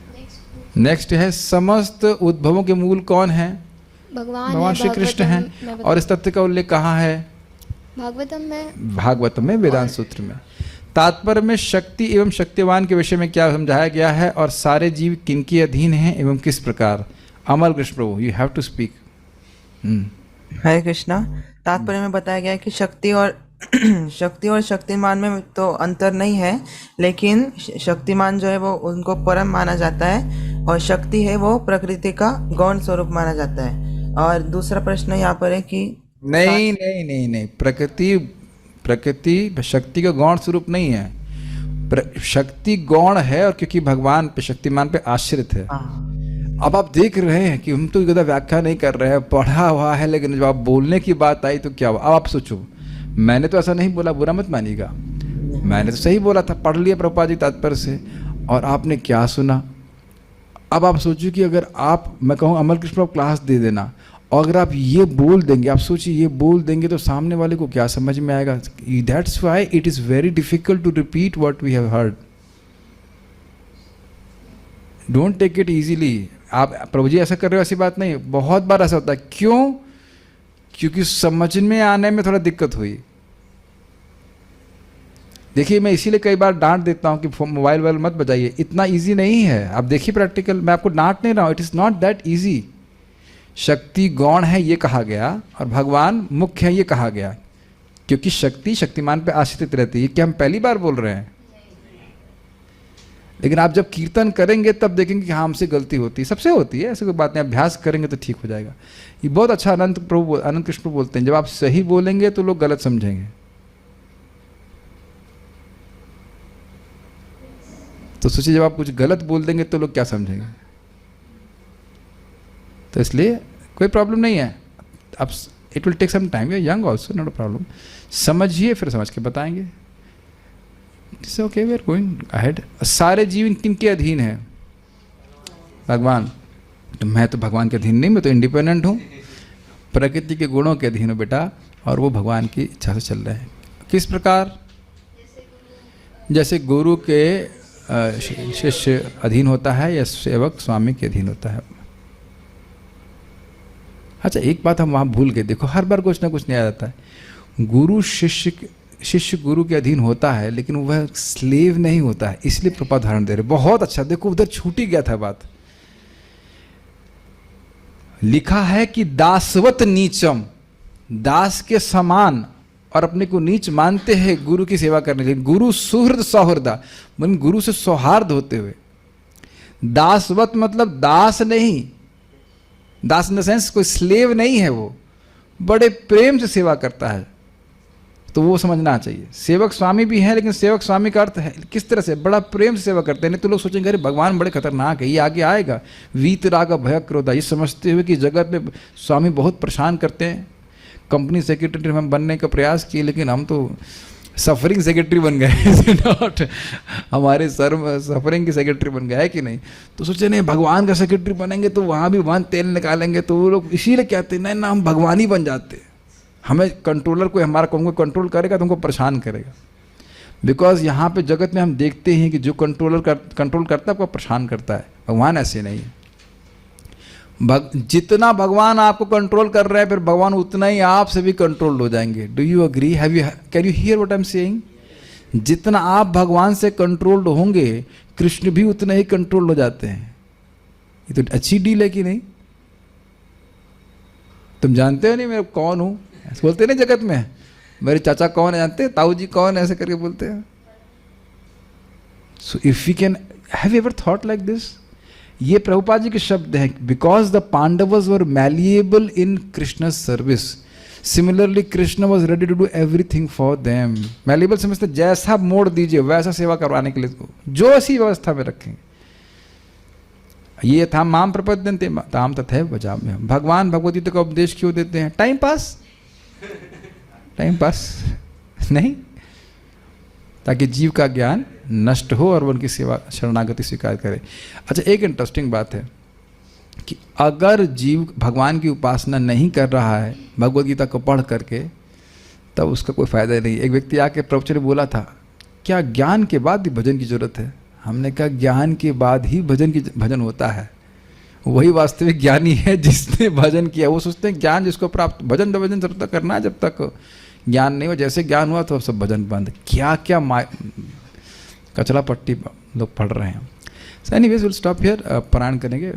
[SPEAKER 1] नेक्स्ट है समस्त उद्भवों के मूल कौन है? भगवान श्री कृष्ण हैं। और इस तथ्य का उल्लेख कहाँ है? भागवतम में, वेदांत सूत्र में। तात्पर्य में शक्ति एवं शक्तिवान के विषय में क्या समझाया गया है और सारे जीव किनके अधीन हैं एवं किस प्रकार? अमल कृष्ण प्रभु, यू हैव टू स्पीक।
[SPEAKER 12] हरे कृष्णा। तात्पर्य में बताया गया है कि शक्ति और शक्तिमान में तो अंतर नहीं है, लेकिन शक्तिमान जो है वो उनको परम माना जाता है और शक्ति है वो प्रकृति का गौण स्वरूप माना जाता है। और दूसरा प्रश्न यहाँ पर है कि
[SPEAKER 1] नहीं, प्रकृति शक्ति का गौण स्वरूप नहीं है। शक्ति गौण है, और क्योंकि भगवान पे, शक्तिमान पे आश्रित है। अब आप देख रहे हैं कि हम तो ज्यादा व्याख्या नहीं कर रहे हैं, पढ़ा हुआ है, लेकिन जब आप बोलने की बात आई तो क्या हुआ? अब आप सोचो, मैंने तो ऐसा नहीं बोला, बुरा मत मानिएगा, मैंने तो सही बोला था, पढ़ लिया प्रभुपाद जी तात्पर्य से, और आपने क्या सुना। अब आप सोचिए कि अगर आप, मैं कहूँ अमल कृष्ण क्लास दे देना, और अगर आप ये बोल देंगे, आप सोचिए ये बोल देंगे तो सामने वाले को क्या समझ में आएगा? That's why it is very difficult to repeat what we have heard. Don't take it easily. आप प्रभु जी ऐसा कर रहे हो ऐसी बात नहीं, बहुत बार ऐसा होता है। क्यों? क्योंकि समझ में आने में थोड़ा दिक्कत हुई। देखिए मैं इसीलिए कई बार डांट देता हूँ कि मोबाइल वाइल मत बजाइए, इतना इजी नहीं है। आप देखिए प्रैक्टिकल, मैं आपको डांट नहीं रहा हूँ, it is not that easy. शक्ति गौण है ये कहा गया और भगवान मुख्य है ये कहा गया, क्योंकि शक्ति शक्तिमान पे आश्रित रहती है। क्या हम पहली बार बोल रहे हैं? लेकिन आप जब कीर्तन करेंगे तब देखेंगे कि हाँ हमसे गलती होती है, सबसे होती है, ऐसी कोई बात नहीं। अभ्यास करेंगे तो ठीक हो जाएगा। ये बहुत अच्छा अनंत कृष्ण प्रभु बोलते हैं, जब आप सही बोलेंगे तो लोग गलत समझेंगे। तो सोचिए जब आप कुछ गलत बोल देंगे तो लोग क्या समझेंगे। तो इसलिए कोई प्रॉब्लम नहीं है। अब it will take some time, you are young also, not a problem. समझिए फिर समझ के बताएंगे। It's okay, we are going ahead. सारे जीव किनके अधीन है? भगवान। तो मैं तो भगवान के अधीन नहीं, मैं तो इंडिपेंडेंट हूँ, प्रकृति के गुणों के अधीन हूँ बेटा, और वो भगवान की इच्छा से चल रहे हैं। किस प्रकार? जैसे गुरु के शिष्य अधीन होता है या सेवक स्वामी के अधीन होता है। अच्छा एक बात हम वहाँ भूल गए, देखो हर बार कुछ ना कुछ नया आता है। गुरु शिष्य गुरु के अधीन होता है, लेकिन वह स्लेव नहीं होता है, इसलिए प्रपा धारण दे रहे। बहुत अच्छा, देखो उधर छूट ही गया था बात। लिखा है कि दासवत नीचम, दास के समान और अपने को नीच मानते हैं गुरु की सेवा करने के लिए। गुरु सुहृद सौहृदा, मतलब गुरु से सौहार्द होते हुए। दासवत मतलब दास नहीं, दास इन द सेंस कोई स्लेव नहीं है, वो बड़े प्रेम से सेवा करता है। तो वो समझना चाहिए। सेवक स्वामी भी है, लेकिन सेवक स्वामी का अर्थ है किस तरह से? बड़ा प्रेम से सेवा करते हैं। नहीं तो लोग सोचेंगे अरे भगवान बड़े खतरनाक है, ये आगे आएगा। वीतराग भय क्रोधा, ये समझते हुए कि जगत में स्वामी बहुत परेशान करते हैं। कंपनी सेक्रेटरी हम बनने का प्रयास किए, लेकिन हम तो सफरिंग सेक्रेटरी बन गए। नॉट हमारे सफरिंग की सेक्रेटरी बन गया है कि नहीं। तो सोचे नहीं भगवान का सेक्रेटरी बनेंगे तो वहाँ भी भगवान तेल निकालेंगे, तो वो लोग इसीलिए कहते हैं नहीं ना हम भगवान ही बन जाते। हमें कंट्रोलर कोई हमारा हमको कंट्रोल करेगा तो हमको परेशान करेगा। बिकॉज यहाँ पे जगत में हम देखते हैं कि जो कंट्रोल करता है आपको परेशान करता है। भगवान ऐसे नहीं है। जितना भगवान आपको कंट्रोल कर रहे हैं, फिर भगवान उतना ही आपसे भी कंट्रोल हो जाएंगे। Do you agree? Can you here what I am saying? जितना आप भगवान से कंट्रोल्ड होंगे, कृष्ण भी उतना ही कंट्रोल हो जाते हैं। ये तो अच्छी डील है कि नहीं? तुम जानते हो नहीं मैं कौन हूँ, बोलते नहीं जगत में मेरे चाचा कौन है जानते हैं, ताऊ जी कौन है, ऐसे करके बोलते हैं। So if we can, have you ever thought like this? ये प्रभुपाद जी के शब्द हैं। Because the Pandavas were malleable in Krishna service, similarly Krishna was ready to do everything for them. Malleable समझते जैसा मोड़ दीजिए वैसा सेवा करवाने के लिए, जो ऐसी व्यवस्था में रखेंगे। ये था माम प्रपद्यन्ते ताम तथैव भजाम्यहम्। भगवान भगवद गीता का उपदेश क्यों देते हैं? टाइम पास, टाइम पास नहीं, ताकि जीव का ज्ञान नष्ट हो और वो उनकी सेवा शरणागति स्वीकार करे। अच्छा एक इंटरेस्टिंग बात है कि अगर जीव भगवान की उपासना नहीं कर रहा है भगवद गीता को पढ़ करके, तब उसका कोई फायदा नहीं। एक व्यक्ति आके प्रवचन ने बोला था क्या ज्ञान के बाद भी भजन की जरूरत है? हमने कहा ज्ञान के बाद ही भजन होता है। वही वास्तविक ज्ञानी है जिसने भजन किया। वो सोचते हैं ज्ञान जिसको प्राप्त, भजन तो भजन जब तक करना है जब तक ज्ञान नहीं हो। जैसे ज्ञान हुआ तो सब भजन बंद। क्या क्या कचरा पट्टी लोग पढ़ रहे हैं। So anyways will stop here, पारायण करेंगे।